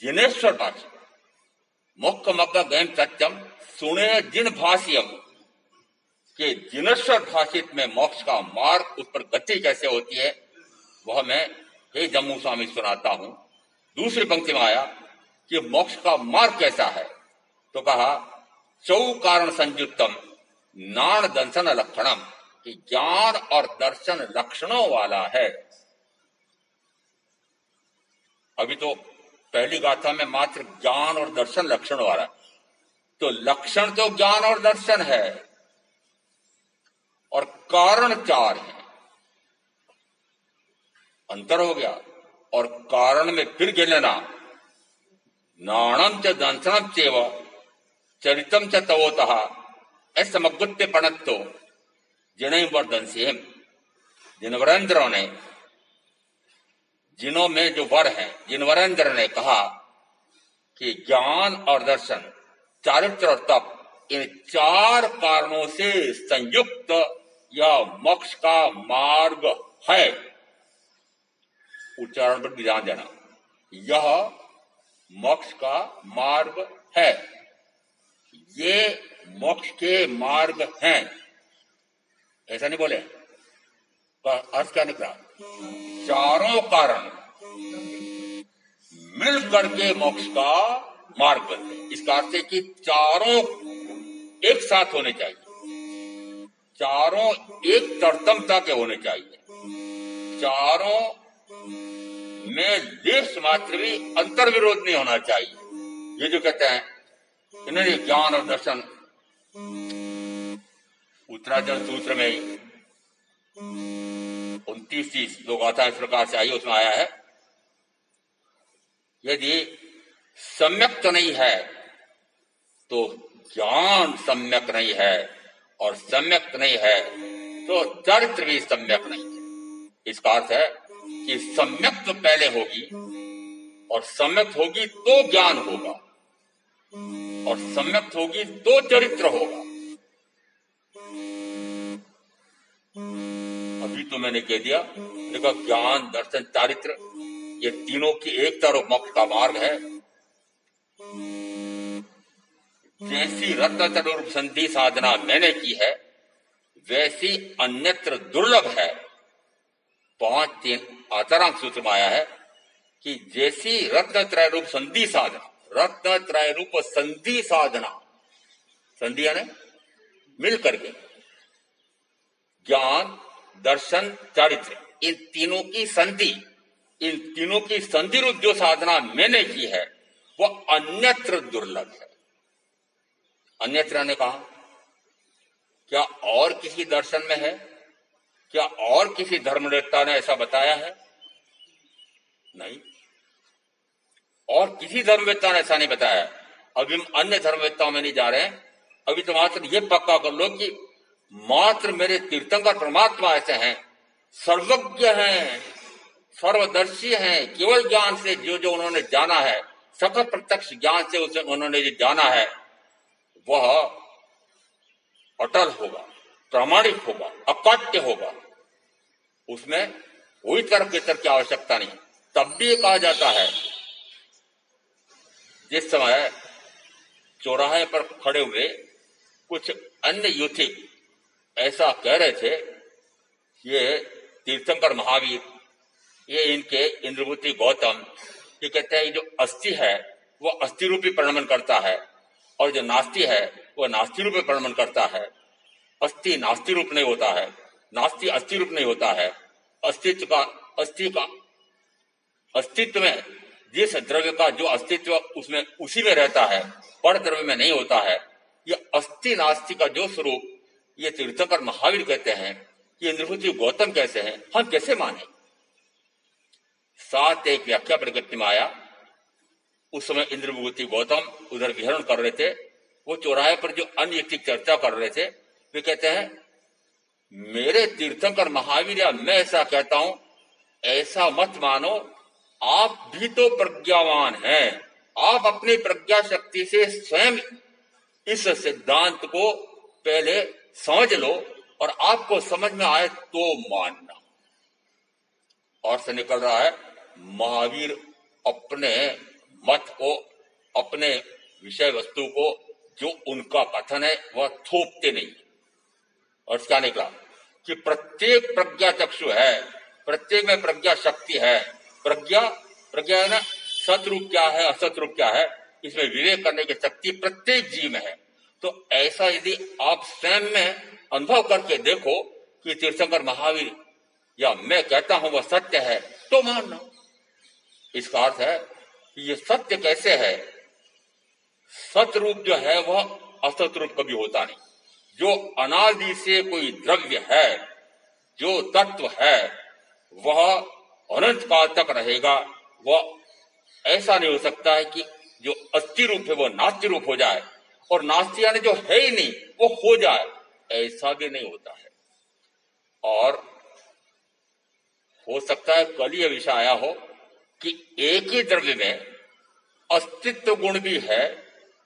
Speaker 1: जिनेश्वर भाष्य। मोक्ष मग्ग गयम सत्यम सुने जिन भाष्यम, कि जिनेश्वर भाषित में मोक्ष का मार्ग, उस पर गति कैसे होती है, वह मैं हे जम्मू स्वामी सुनाता हूं। दूसरी पंक्ति में आया कि मोक्ष का मार्ग कैसा है, तो कहा चौ कारण संयुक्तम नाण दर्शन लक्षणम, कि ज्ञान और दर्शन लक्षणों वाला है। अभी तो पहली गाथा में मात्र ज्ञान और दर्शन लक्षण वाला, तो लक्षण तो ज्ञान और दर्शन है और कारण 4 है, अंतर हो गया। और कारण में फिर गिनना, नाणम च दंसनम चेव चरितम च तवोतः ऐसमगुत्य पणत्तो जिन्हें वर्धन से, जिन वरेंद्रों ने, जिनों में जो वर हैं, जिन वरेंद्र ने कहा कि ज्ञान और दर्शन, चारित्र और तप, इन 4 कारणों से संयुक्त यह मोक्ष का मार्ग है। उच्चारण पर ध्यान देना, यह मोक्ष का मार्ग है, ये मोक्ष के मार्ग हैं, ऐसा नहीं बोले। पर अर्थ क्या निकला? 4 कारण मिल करके मोक्ष का मार्ग बनते। इसका अर्थ है कि 4 एक साथ होने चाहिए, 4 एक तरतमता के होने चाहिए, 4 में लेश मात्र भी अंतर विरोध नहीं होना चाहिए। ये जो कहते हैं इन्होंने ज्ञान और दर्शन, उत्तरायण सूत्र में 29 जो गाथा इस प्रकार से आई, उसमें आया है यदि सम्यक तो नहीं है तो ज्ञान सम्यक नहीं है, और सम्यक नहीं है तो चरित्र भी सम्यक नहीं है। इसका अर्थ है कि सम्यक तो पहले होगी, और सम्यक होगी तो ज्ञान होगा, और सम्यक होगी तो चरित्र होगा। अभी तो मैंने कह दिया, देखो ज्ञान दर्शन चारित्र ये तीनों की एक तरफ मोक्ष का मार्ग है। जैसी रत्न रूप संधि साधना मैंने की है, वैसी अन्यत्र दुर्लभ है। 5-3 आचारांक सूत्र में आया है कि जैसी रत्न त्रय रूप संधि साधना, रत्न त्रय रूप संधि साधना, संधि यानी मिल करके, ज्ञान, दर्शन, चारित्र, इन तीनों की संधि रूप जो साधना मैंने की है वो अन्यत्र दुर्लभ है। अन्यत्र ने कहा क्या और किसी दर्शन में है? क्या और किसी धर्मनेता ने ऐसा बताया है? नहीं, और किसी धर्मवेत्ता ने ऐसा नहीं बताया। अभी हम अन्य धर्मवेत्ताओं में नहीं जा रहे हैं। अभी तो मात्र ये पक्का कर लो कि मात्र मेरे तीर्थंकर परमात्मा ऐसे हैं, सर्वज्ञ हैं, सर्वदर्शी हैं, केवल ज्ञान से जो उन्होंने जाना है, सकल प्रत्यक्ष ज्ञान से उसे उन्होंने जो जाना है वह अटल होगा, प्रामाणिक होगा, अकाट्य होगा। उसमें कोई तर्क वितर्क की आवश्यकता नहीं। तब भी ये कहा जाता है, जिस समय चौराहे पर खड़े हुए कुछ अन्य युथिक ऐसा कह रहे थे, ये तीर्थंकर महावीर, ये इनके इंद्रभूति गौतम, ये कहते हैं जो अस्थि है वो अस्थि रूपी परिणमन करता है और जो नास्ति है वो नास्ति रूपी परिणमन करता है। अस्थि नास्ति रूप नहीं होता है, नास्ति अस्थि रूप नहीं होता है। अस्तित्व में जिस द्रव्य का जो अस्तित्व उसमें उसी में रहता है, पर द्रव्य में नहीं होता है। ये अस्थि नास्ति का जो स्वरूप ये तीर्थंकर महावीर कहते हैं, ये इंद्रभूति गौतम कैसे हैं, हम कैसे माने? साथ एक व्याख्या प्रकृति में आया। उस समय इंद्रभूति गौतम उधर विहरण कर रहे थे। वो चौराहे पर जो अन्य चर्चा कर रहे थे, वे कहते हैं मेरे तीर्थंकर महावीर या मैं ऐसा कहता हूं, ऐसा मत मानो, आप भी तो प्रज्ञावान हैं। आप अपनी प्रज्ञा शक्ति से स्वयं इस सिद्धांत को पहले समझ लो और आपको समझ में आए तो मानना। और से निकल रहा है महावीर अपने मत को, अपने विषय वस्तु को, जो उनका कथन है वह थोपते नहीं। और क्या निकला कि प्रत्येक प्रज्ञा चक्षु है, प्रत्येक में प्रज्ञा शक्ति है। प्रज्ञा है ना, सतरूप क्या है असतरूप क्या है, इसमें विवेक करने की शक्ति प्रत्येक जीव में है। तो ऐसा यदि आप स्वयं में अनुभव करके देखो कि तीर्थंकर महावीर या मैं कहता हूं वह सत्य है, तो मानना। इसका अर्थ है कि ये सत्य कैसे है? सतरूप जो है वह असत रूप कभी होता नहीं। जो अनादि से कोई द्रव्य है, जो तत्व है, वह अनंत काल तक रहेगा। वह ऐसा नहीं हो सकता है कि जो अस्थि रूप है वो नास्ति रूप हो जाए, और नास्ति यानी जो है ही नहीं वो हो जाए, ऐसा भी नहीं होता है। और हो सकता है कल यह विषय आया हो कि एक ही द्रव्य में अस्तित्व गुण भी है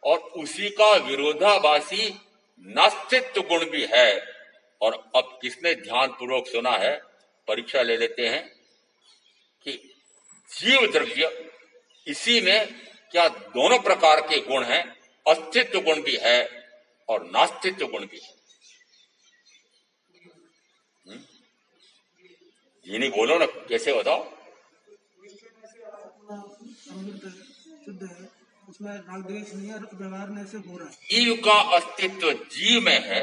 Speaker 1: और उसी का विरोधाभासी नास्तित्व गुण भी है। और अब किसने ध्यान पूर्वक सुना है, परीक्षा ले लेते हैं कि जीव द्रव्य इसी में क्या दोनों प्रकार के गुण हैं, अस्तित्व गुण भी है और नास्तित्व गुण भी है। ये नहीं बोलो ना, कैसे बताओ?
Speaker 2: उसमें रागद्वेष नहीं है, व्यवहार में से हो रहा है।
Speaker 1: जीव का अस्तित्व जीव में है,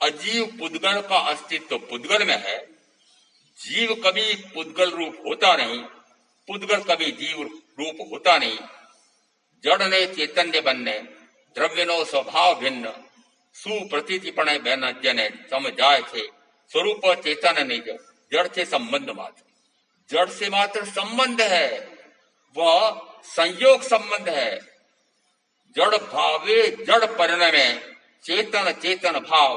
Speaker 1: अजीव पुद्गल का अस्तित्व पुद्गल में है। जीव कभी पुद्गल रूप होता नहीं, पुद्गल कभी जीव रूप होता नहीं। जड़ ने चैतन्य बनने, द्रव्य नो स्वभाव भिन्न, सुप्रतीतिपण जने समझाए थे, स्वरूप चेतन निज, जड़ से संबंध मात्र। जड़ से मात्र संबंध है, वह संयोग संबंध है। जड़ भावे जड़ परिणमे, चेतन चेतन भाव,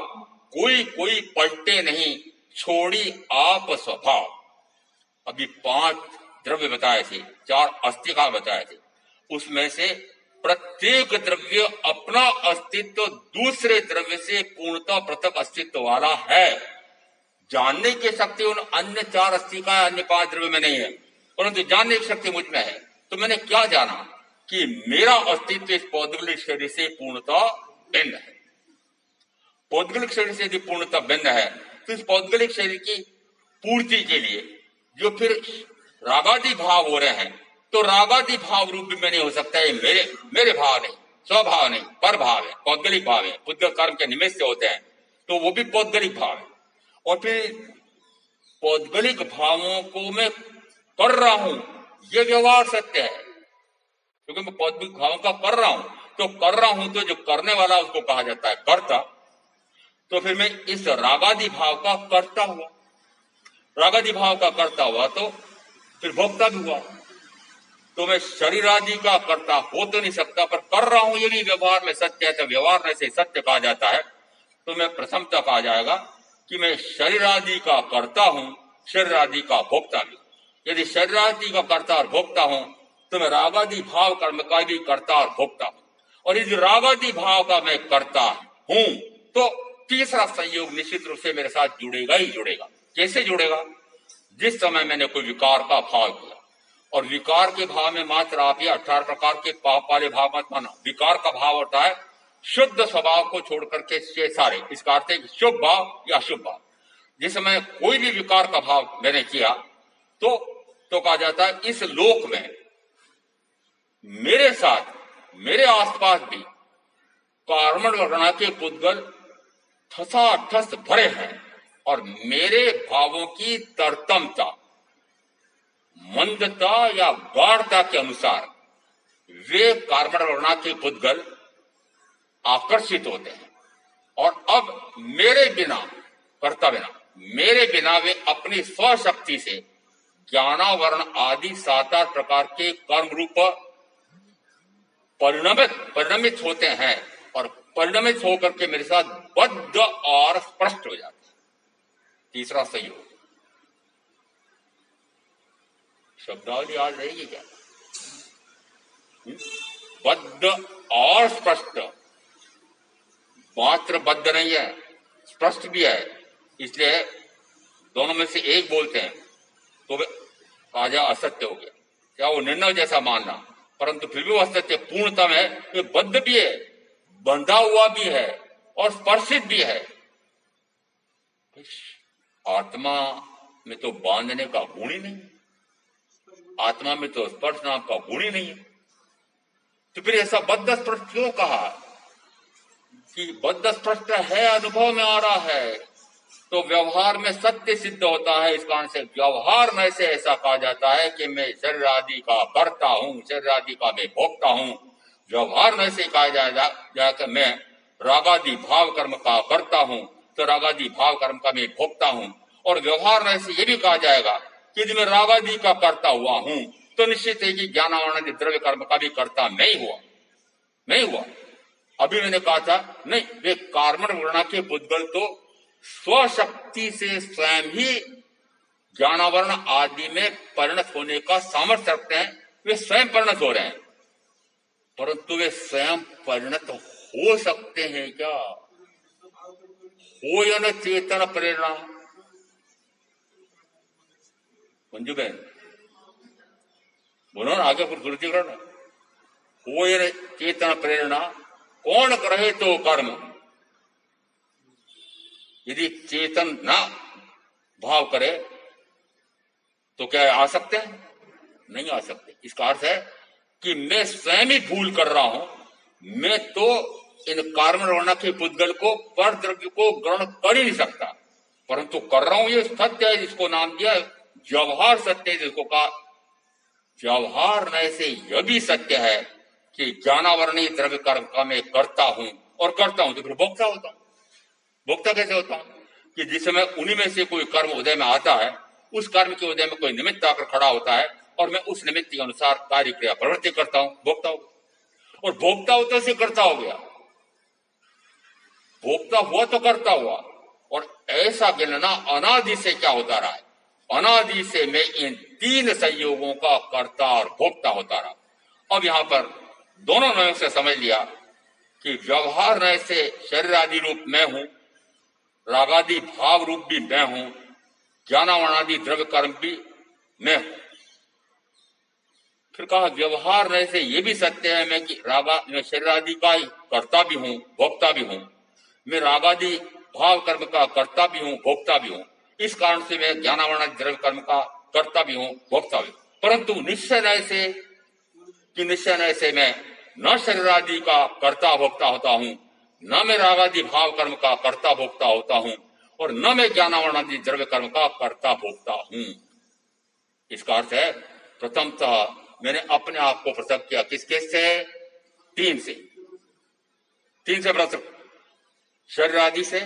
Speaker 1: कोई कोई पलटे नहीं, छोड़ी आप स्वभाव। अभी 5 द्रव्य बताए थे, 4 अस्तिका बताए थे। उसमें से प्रत्येक द्रव्य अपना अस्तित्व दूसरे द्रव्य से पूर्णतः पृथक अस्तित्व वाला है। जानने की शक्ति उन अन्य 4 अस्तिका अन्य 5 द्रव्य में नहीं है, परंतु जानने की शक्ति मुझ में है। तो मैंने क्या जाना कि मेरा अस्तित्व इस पौद्गलिक शरीर से पूर्णतः भिन्न है। पौद्गलिक शरीर से यदि पूर्णतः भिन्न है तो इस पौद्गलिक शरीर की पूर्ति के लिए जो फिर रागादि भाव हो रहे हैं, तो रागादि भाव रूप में नहीं हो सकता है। मेरे भाव नहीं, स्वभाव नहीं, पर भाव है, पौद्गलिक भाव है, पुद्गल कर्म के निमित्त से होते हैं, तो वो भी पौद्गलिक भाव है। और फिर पौद्गलिक भावों को मैं कर रहा हूं, ये व्यवहार सत्य है, क्योंकि मैं पौद्गलिक भावों का कर रहा हूं। तो कर रहा हूं तो जो करने वाला उसको कहा जाता है कर्ता। तो फिर मैं इस रागादि भाव का कर्ता हुआ, रागादि भाव का कर्ता हुआ तो फिर भोक्ता भी हुआ। तो मैं शरीर आदि का कर्ता हो तो नहीं सकता, पर कर रहा हूं ये भी व्यवहार में सत्य है, तो व्यवहार में से सत्य कहा जाता है। तो मैं प्रथमतः कहा जाएगा कि मैं शरीर आदि का कर्ता हूं, शरीर आदि का भोक्ता भी। यदि शरीर आदि का कर्ता और भोक्ता हूं तो मैं रागादि भाव कर्म का भी कर्ता और भोक्ता हूं। और यदि रागादि भाव का मैं कर्ता हूं तो तीसरा संयोग निश्चित रूप से मेरे साथ जुड़ेगा ही जुड़ेगा। कैसे जुड़ेगा? जिस समय मैंने कोई विकार का भाव किया, और विकार के भाव में मात्र आप ये 18 प्रकार के पाप वाले भाव मत माना। विकार का भाव होता है शुद्ध स्वभाव को छोड़ करके सारे, इसका अर्थ है शुभ भाव या अशुभ भाव। जिस समय कोई भी विकार का भाव मैंने किया तो कहा जाता है इस लोक में मेरे साथ, मेरे आसपास भी कार्मण वर्णा के पुद्गल ठसाठस भरे हैं, और मेरे भावों की तरतमता, मंदता या गाढ़ता के अनुसार वे कार्मण वर्णा के पुद्गल आकर्षित होते हैं। और अब मेरे बिना, कर्ता बिना, मेरे बिना वे अपनी स्वशक्ति से ज्ञानावरण आदि 7-8 प्रकार के कर्म रूप परिणमित होते हैं, और परिणमित होकर के मेरे साथ बद्ध और स्पष्ट हो जाते हैं। तीसरा संयोग, शब्दावली याद रहेगी क्या? बद्ध और स्पष्ट, मात्र बद्ध नहीं है, स्पष्ट भी है। इसलिए दोनों में से एक बोलते हैं तो वे काजा असत्य हो गया, क्या वो निर्णय जैसा मानना, परंतु फिर भी वो असत्य पूर्णतम है। ये बद्ध भी है, बंधा हुआ भी है और स्पर्शित भी है। आत्मा में तो बांधने का गुण ही नहीं, आत्मा में तो स्पर्श नाम का गुण ही नहीं है। तो फिर ऐसा बद्ध स्पष्ट क्यों कहा कि बद्ध स्पष्ट है, अनुभव में आ रहा है तो व्यवहार में सत्य सिद्ध होता है। इस कारण से व्यवहार में से ऐसा कहा जाता है कि मैं शरीर आदि का कर्ता हूं, शरीर आदि का मैं भोक्ता हूं। व्यवहार में से कहा जाएगा कि मैं रागादि भाव कर्म का करता हूं, तो रागादि भाव कर्म का मैं भोक्ता हूं। और व्यवहार में से यह भी कहा जाएगा कि यदि मैं रागादि का करता हुआ हूं तो निश्चित है कि ज्ञानावरण द्रव्य कर्म का भी करता नहीं हुआ। अभी मैंने कहा था नहीं, वे कार्मण वर्णा के पुद्गल तो स्वशक्ति से स्वयं ही ज्ञानावरण आदि में परिणत होने का सामर्थ्य रखते हैं। वे स्वयं परिणत हो रहे हैं, परंतु वे स्वयं परिणत हो सकते हैं क्या? हो या न चेतन प्रेरणा। मंजू बहन बोलो ना, आगे कुछ गुरुजी करना। हो या न चेतन प्रेरणा, कौन करे तो कर्म। यदि चेतन ना भाव करे तो क्या आ सकते हैं? नहीं आ सकते। इसका अर्थ है कि मैं स्वयं ही भूल कर रहा हूं। मैं तो इन कार्मण वर्णा के पुद्गल को, पर द्रव्य को ग्रहण कर ही नहीं सकता, परंतु कर रहा हूं। ये सत्य है जिसको नाम दिया व्यवहार सत्य है, जिसको कहा व्यवहार में से यह भी सत्य है कि ज्ञानावरणीय द्रव्य कर्म का मैं करता हूं, और करता हूं तो फिर भोक्ता होता हूं। भोक्ता कैसे होता हूं? कि जिस समय उन्हीं में से कोई कर्म उदय में आता है, उस कर्म के उदय में कोई निमित्त आकर खड़ा होता है और मैं उस निमित्त के अनुसार कार्य क्रिया प्रवृत्ति करता हूं, भोक्ता हो गया। और भोक्ता होता से करता हो गया, भोक्ता हुआ तो करता हुआ। और ऐसा गिनना अनादि से क्या होता रहा है? अनादि से मैं इन 3 संयोगों का कर्ता और भोक्ता होता रहा। अब यहां पर दोनों नयों से समझ लिया कि व्यवहार नय से शरीर आदि रूप मैं हूं, रागादि भाव रूप भी मैं हूं, ज्ञानावरणादि द्रव्य कर्म भी मैं हूं। फिर कहा व्यवहार नय से यह भी सत्य है मैं शरीर आदि का ही कर्ता भी हूं, भोक्ता भी हूं। मैं रागादि भाव कर्म का कर्ता भी हूं, भोक्ता भी हूं। इस कारण से मैं ज्ञानावरणादि द्रव्य कर्म का कर्ता भी हूं, भोक्ता भी। परंतु निश्चय नय से मैं न शरीर आदि का कर्ता भोक्ता होता हूं, न मैं रागादि भाव कर्म का कर्ता भोक्ता होता हूं। और न मैं ज्ञानावरणादि द्रव्य कर्म का कर्ता भोक्ता हूं। इसका अर्थ है प्रथमतः मैंने अपने आप को पृथक किया। किसके से? तीन से पृथक, शरीर आदि से,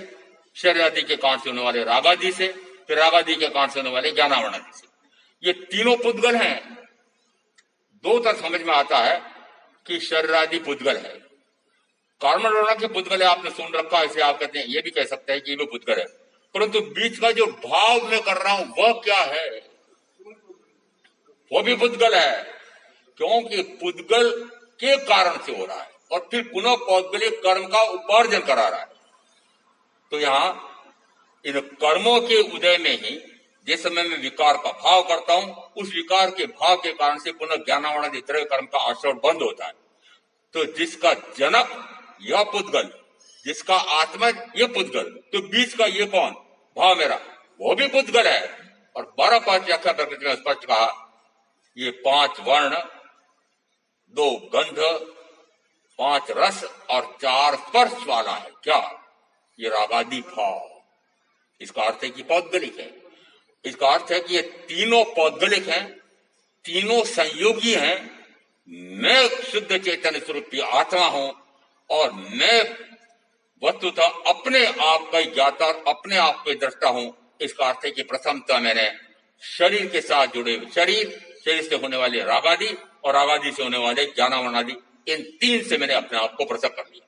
Speaker 1: शरीर आदि के कारण से होने वाले राग आदि से, फिर राग आदि के कारण से होने वाले ज्ञानावरण आदि से। ये तीनों पुद्गल हैं। दो तरह समझ में आता है कि शरीर आदि पुद्गल है, कर्मवर्ण के पुद्गल है, आपने सुन रखा है, इसे आप कहते हैं, ये भी कह सकते हैं कि ये भी पुद्गल है, परंतु बीच का जो भाव मैं कर रहा हूं वह क्या है? वो भी पुद्गल है, क्योंकि पुद्गल के कारण से हो रहा है और फिर पुनः पौद्गलिक कर्म का उपार्जन करा रहा है। तो यहां इन कर्मों के उदय में ही जिस समय मैं विकार का भाव करता हूं, उस विकार के भाव के कारण से पुनः ज्ञानावरणादि द्रव्य कर्म का आचरण बंद होता है। तो जिसका जनक यह पुद्गल, जिसका आत्मा ये पुद्गल, तो बीच का ये कौन? भाव मेरा, वो भी पुद्गल है। और 12 व्याख्या प्रकृति में स्पष्ट कहा, ये 5 वर्ण, 2 गंध, 5 रस और 4 स्पर्श वाला है। क्या? ये रागादि भाव। इसका अर्थ है कि पौद्गलिक है। इसका अर्थ है कि ये तीनों पौद्गलिक हैं, तीनों संयोगी हैं। मैं शुद्ध चैतन्य स्वरूप की आत्मा हूं और मैं वस्तुतः अपने आप का ज्ञाता और अपने आप का दृष्टा हूं। इसका अर्थ है कि प्रथमतः मैंने शरीर के साथ जुड़े हुए, शरीर से होने वाले रागादि और रागादि से होने वाले ज्ञानावरणादि, इन 3 से मैंने अपने आप को पृथक कर लिया।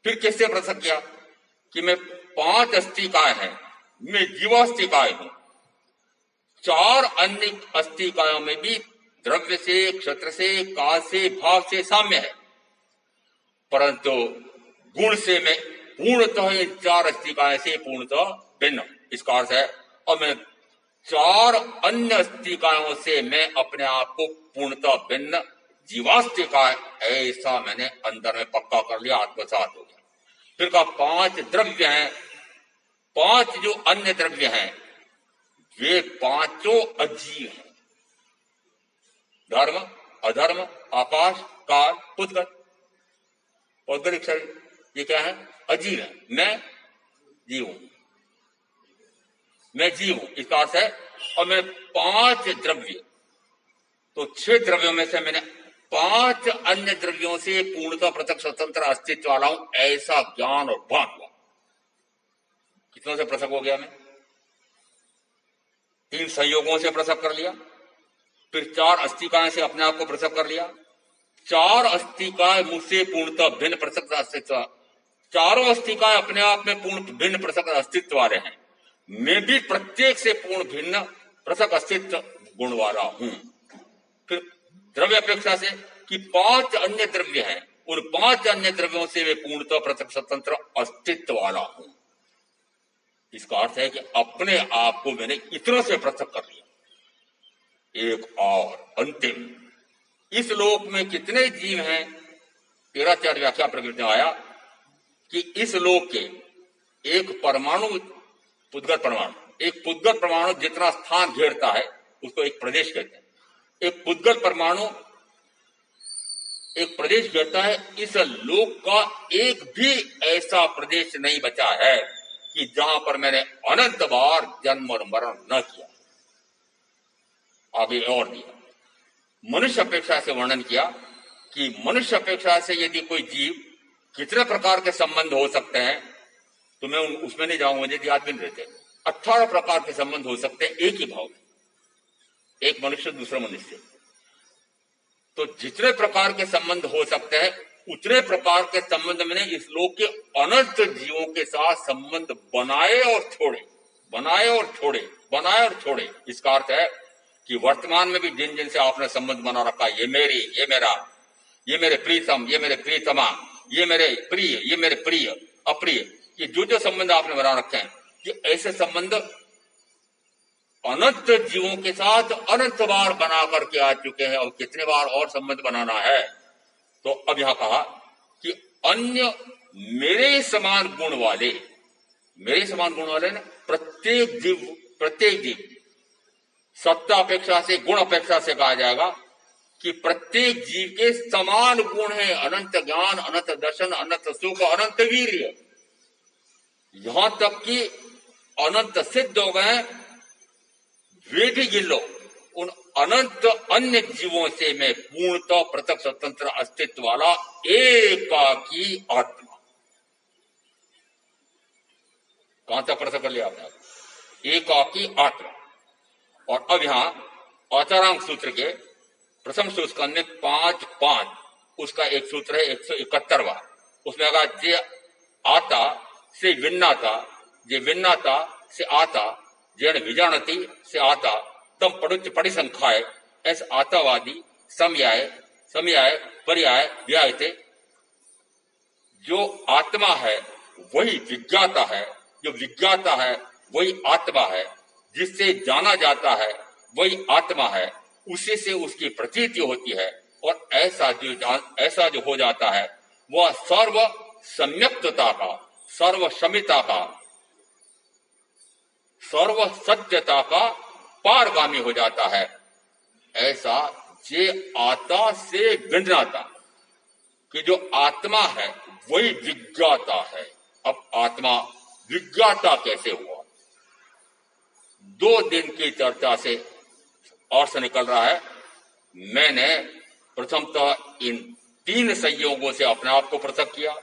Speaker 1: फिर किससे पृथक किया? कि मैं 5 अस्थिकाय हैं, मैं जीवास्थिकाय हूं। 4 अन्य अस्थिकायों में भी द्रव्य से, क्षत्र से, काल से, भाव से साम्य है, परंतु गुण से मैं पूर्णतः इन 4 अस्थिकाय से पूर्णतः भिन्न। इसका अर्थ है और मैं 4 अन्य अस्थिकायों से मैं अपने आप को पूर्णतः भिन्न जीवास्थिकाय, ऐसा मैंने अंदर में पक्का कर लिया, आत्मसात हो गया। फिर कहा 5 द्रव्य हैं, 5 जो अन्य द्रव्य हैं वे 5 अजीव हैं। धर्म, अधर्म, आकाश, काल, पुद्गल, पौद्गलिक शरीर, ये क्या है? अजीव है। मैं जीव हूं, मैं जीव हूं। इसका अर्थ है और मैं 5 द्रव्य, तो 6 द्रव्यों में से मैंने 5 अन्य द्रव्यों से पूर्णतः पृथक स्वतंत्र अस्तित्व वाला हूं, ऐसा ज्ञान और भान हुआ। कितनों से पृथक हो गया मैं? 3 संयोगों से पृथक कर लिया, फिर 4 अस्थिकाएं से अपने आप को पृथक कर लिया। 4 अस्थिकाएं मुझसे पूर्णतः भिन्न पृथक अस्तित्व, चारों अस्थिकाएं अपने आप में पूर्ण भिन्न पृथक अस्तित्व वाले हैं। मैं भी प्रत्येक से पूर्ण भिन्न पृथक अस्तित्व गुण वाला हूं। फिर द्रव्य अपेक्षा से कि 5 अन्य द्रव्य हैं, उन 5 अन्य द्रव्यों से वे पूर्णतः पृथक स्वतंत्र अस्तित्व वाला हूं। इसका अर्थ है कि अपने आप को मैंने इतनों से पृथक कर लिया। एक और अंतिम, इस लोक में कितने जीव हैं? 13 व्याख्या प्रकृति में आया कि इस लोक के एक परमाणु, पुद्गल परमाणु, एक पुद्गल परमाणु जितना स्थान घेरता है उसको एक प्रदेश कहते हैं। एक पुद्गल परमाणु एक प्रदेश घेरता है। इस लोक का एक भी ऐसा प्रदेश नहीं बचा है कि जहां पर मैंने अनंत बार जन्म और मरण न किया। आगे और दिया, मनुष्य अपेक्षा से वर्णन किया कि मनुष्य अपेक्षा से यदि कोई जीव कितने प्रकार के संबंध हो सकते हैं, तो मैं उसमें नहीं जाऊंगा, मुझे याद भी नहीं रहते। 18 प्रकार के संबंध हो सकते हैं एक ही भाव में, एक मनुष्य दूसरा मनुष्य। तो जितने प्रकार के संबंध हो सकते हैं उतने प्रकार के संबंध मैंने इस लोक के अनंत जीवों के साथ संबंध बनाए और छोड़े, बनाए और छोड़े, बनाए और छोड़े। इसका अर्थ है कि वर्तमान में भी जिन जिन से आपने संबंध बना रखा, ये मेरी, ये मेरा, ये मेरे प्रीतम, ये मेरे प्रीतमा, ये मेरे प्रिय, ये मेरे प्रिय, अप्रिय, ये जो जो संबंध आपने बना रखे हैं, ये ऐसे संबंध अनंत जीवों के साथ अनंत बार बना करके आ चुके हैं और कितने बार और संबंध बनाना है। तो अब यहां कहा कि अन्य मेरे समान गुण वाले, मेरे समान गुण वाले ना, प्रत्येक जीव सत्ता अपेक्षा से, गुण अपेक्षा से कहा जाएगा कि प्रत्येक जीव के समान गुण है। अनंत ज्ञान, अनंत दर्शन, अनंत सुख, अनंत वीर्य, यहां तक कि अनंत सिद्ध हो गए, वे भी गिन लो। उन अनंत अन्य जीवों से मैं पूर्णतः पृथक स्वतंत्र अस्तित्व वाला एकाकी आत्मा। कहां तक प्रश्न कर लिया आपने? एकाकी आत्मा। और अब यहां आचारांक सूत्र के प्रथम सूत्र में 5.5 उसका एक सूत्र है 171वां। उसमें अगर जे आता से विन्नाता, जे विन्नाता से आता, जेण विजानती से आता, तम पड़ुच परिसंख्याय, ऐसे आतावादी समयाय समयाय पर्याय व्यायते। जो आत्मा है वही विज्ञाता है, जो विज्ञाता है वही आत्मा है, जिससे जाना जाता है वही आत्मा है, उसी से उसकी प्रतीति होती है। और ऐसा जो हो जाता है वह सर्व सम्यक्तता का, सर्व शमिता का, सर्व सत्यता का पारगामी हो जाता है। ऐसा जे आता से भिन्नाता, कि जो आत्मा है वही विज्ञाता है। अब आत्मा विज्ञाता कैसे हुआ? 2 दिन की चर्चा से और से निकल रहा है। मैंने प्रथमतः इन 3 संयोगों से अपने आप को पृथक किया,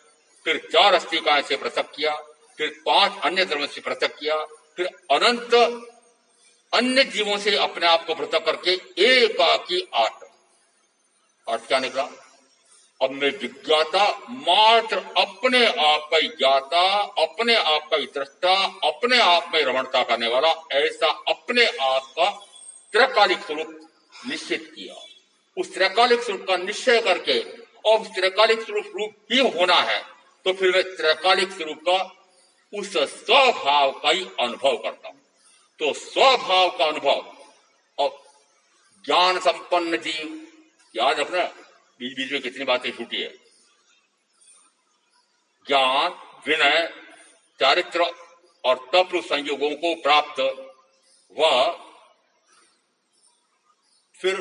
Speaker 1: फिर 4 अस्तिकाएं से पृथक किया, फिर 5 अन्य धर्म से पृथक किया, फिर अनंत अन्य जीवों से अपने आप को पृथक करके एकाकी आत्मा। अर्थ क्या निकला? अब मैं विज्ञाता, मात्र अपने आप का ही ज्ञाता, अपने आप का ही दृष्टा, अपने आप में रमणता करने वाला, ऐसा अपने आप का त्रैकालिक स्वरूप निश्चित किया। उस त्रैकालिक स्वरूप का निश्चय करके और उस त्रैकालिक स्वरूप ही होना है, तो फिर मैं त्रैकालिक स्वरूप का उस स्वभाव का ही अनुभव करता हूं। तो स्वभाव का अनुभव और ज्ञान संपन्न जीव, याद रखना बीच बीच में कितनी बातें छूटी है। ज्ञान, विनय, चारित्र और तप संयोगों को प्राप्त वह फिर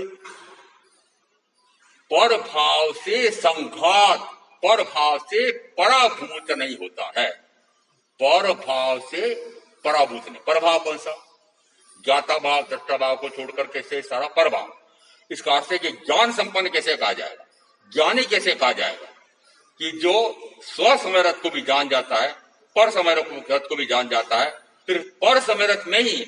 Speaker 1: पर भाव से संघात, पर भाव से पराभूत नहीं होता है। पर भाव से पराभूत नहीं। परभाव कौन सा? ज्ञाता भाव, दृष्टा भाव को छोड़कर कैसे सारा परभाव। इसका अर्थ है कि ज्ञान संपन्न कैसे कहा जाएगा, ज्ञानी कैसे कहा जाएगा? कि जो स्व समरथ को भी जान जाता है, पर समरथ को भी जान जाता है, फिर पर समरथ में ही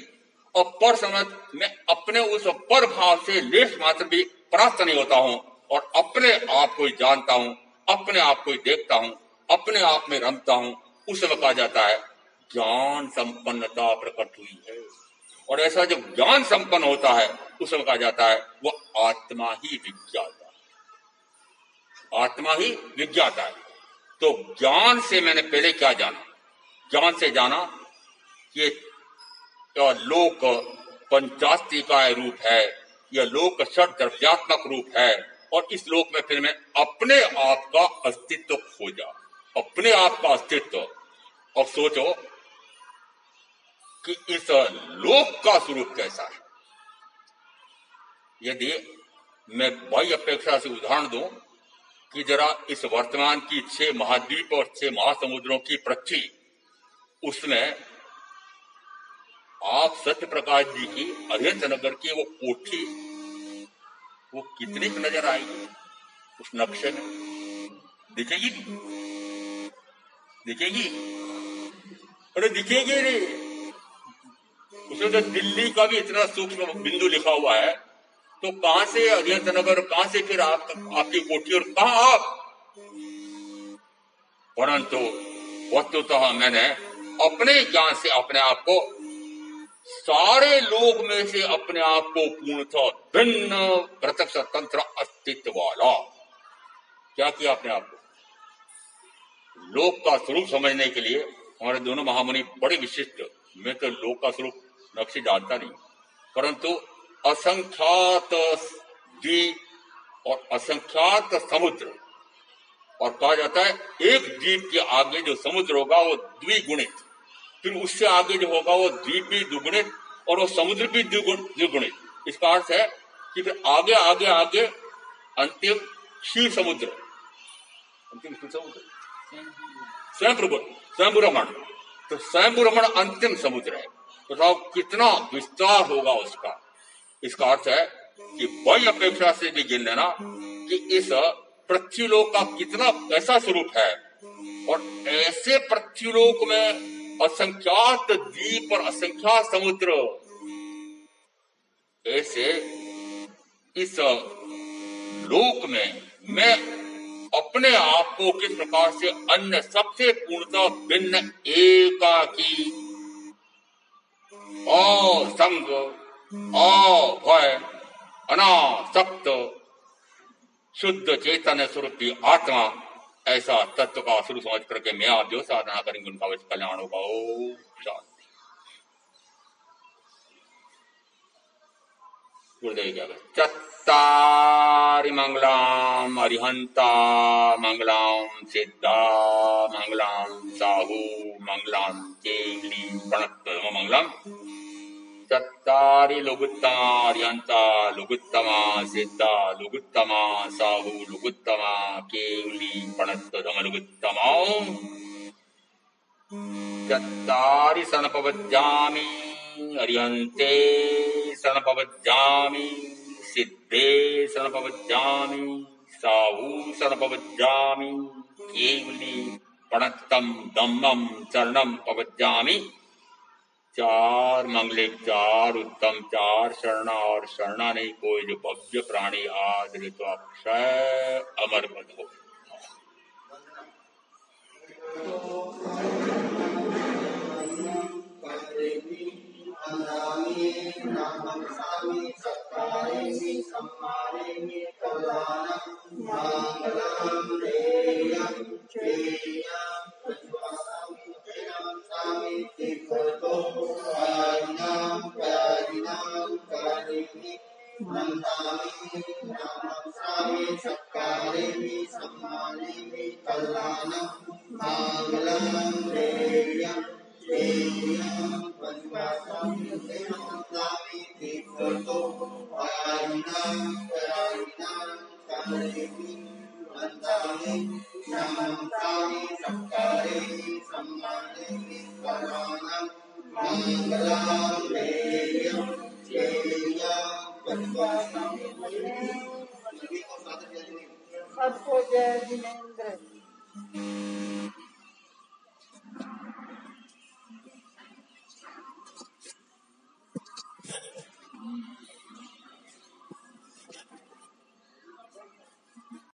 Speaker 1: और पर समरथ में अपने उस पर भाव से लेश मात्र भी परास्त नहीं होता हूं और अपने आप को ही जानता हूं, अपने आप को ही देखता हूं, अपने आप में रमता हूं। उस समय कहा जाता है ज्ञान संपन्नता प्रकट हुई है। और ऐसा जब ज्ञान संपन्न होता है उस समय कहा जाता है वह आत्मा ही विज्ञाता है, आत्मा ही विज्ञाता है। तो ज्ञान से मैंने पहले क्या जाना? ज्ञान से जाना कि यह लोक पंचास्तिकाय रूप है, यह लोक षट द्रव्यात्मक रूप है। और इस लोक में फिर मैं अपने आप का अस्तित्व खोजा, अपने आप का अस्तित्व। अब सोचो कि इस लोक का स्वरूप कैसा है। यदि मैं बाह्य अपेक्षा से उदाहरण दूं कि जरा इस वर्तमान की 6 महाद्वीप और 6 महासमुद्रों की पृथ्वी, उसमें आप सत्य प्रकाश जी की अरिहंत नगर की वो कोठी, वो कितनी नजर आएगी उस नक्शे में? दिखेगी? दिखेगी? अरे दिखेगी नहीं। उसमें तो दिल्ली का भी इतना सूक्ष्म बिंदु लिखा हुआ है, तो कहां से अरिहंत नगर, कहां से फिर आपकी कोठी और कहां आप? परंतु वस्तुतः मैंने अपने ज्ञान से अपने आप को सारे लोग में से अपने आप को पूर्णतः भिन्न पृथक स्वतंत्र अस्तित्व वाला क्या किया अपने आप को? लोक का स्वरूप समझने के लिए हमारे दोनों महामुनि बड़े विशिष्ट, मैं तो लोक का स्वरूप नक्शे जानता नहीं, परंतु असंख्यात द्वीप और असंख्यात समुद्र, और कहा जाता है एक द्वीप के आगे जो समुद्र होगा वो द्विगुणित, फिर उससे आगे जो होगा वो द्वीप भी दुगुणित और वो समुद्र भी द्विगुणित। इसका अर्थ है कि फिर आगे आगे आगे अंतिम क्षीर समुद्र, अंतिम क्षीर समुद्र स्वयं ब्रह्मांड, तो स्वयं ब्रह्मण अंतिम समुद्र है। तो बताओ कितना विस्तार होगा उसका। इसका अर्थ है कि वही अपेक्षा से भी गिन लेना कि इस पृथ्वीलोक का कितना ऐसा स्वरूप है, और ऐसे पृथ्वीलोक में असंख्यात द्वीप और असंख्यात समुद्र, ऐसे इस लोक में मैं अपने आप को किस प्रकार से अन्य सबसे पूर्णतः भिन्न एकाकी असंग अभय अनासक्त शुद्ध चैतन्य स्वरूपी आत्मा, ऐसा तत्व का शुरू समझ करके मैं आप जो साधना करेंगे उनका अवश्य कल्याण होगा। ओम शांति। गुरुदेव क्या कहते? चत्तारि मंगलम अरिहंता मंगलम सिद्धा मंगलम साहू मंगलम केली प्रणत मंगलम। चत्तारि लुगुत्तमा अरिहंता लुगुत्तमा सिद्धा लुगुत्तमा साहू लुगुत्तमा केली प्रणत लुगुत्तमा। चत्तारि सनपवज्जामि अरिहन्ते सनपवज्जामि सिद्धे सनपवज्जामि साहू सनपवज्जामि केवली प्रणतम धम्मम चरणम पवज्जामि। चार मंगले चार उत्तम चार शरणा, और शरणा नहीं कोई जो भव्य प्राणी आदि तो अक्षय अमर पद हो।
Speaker 3: सबको जय जिनेंद्र।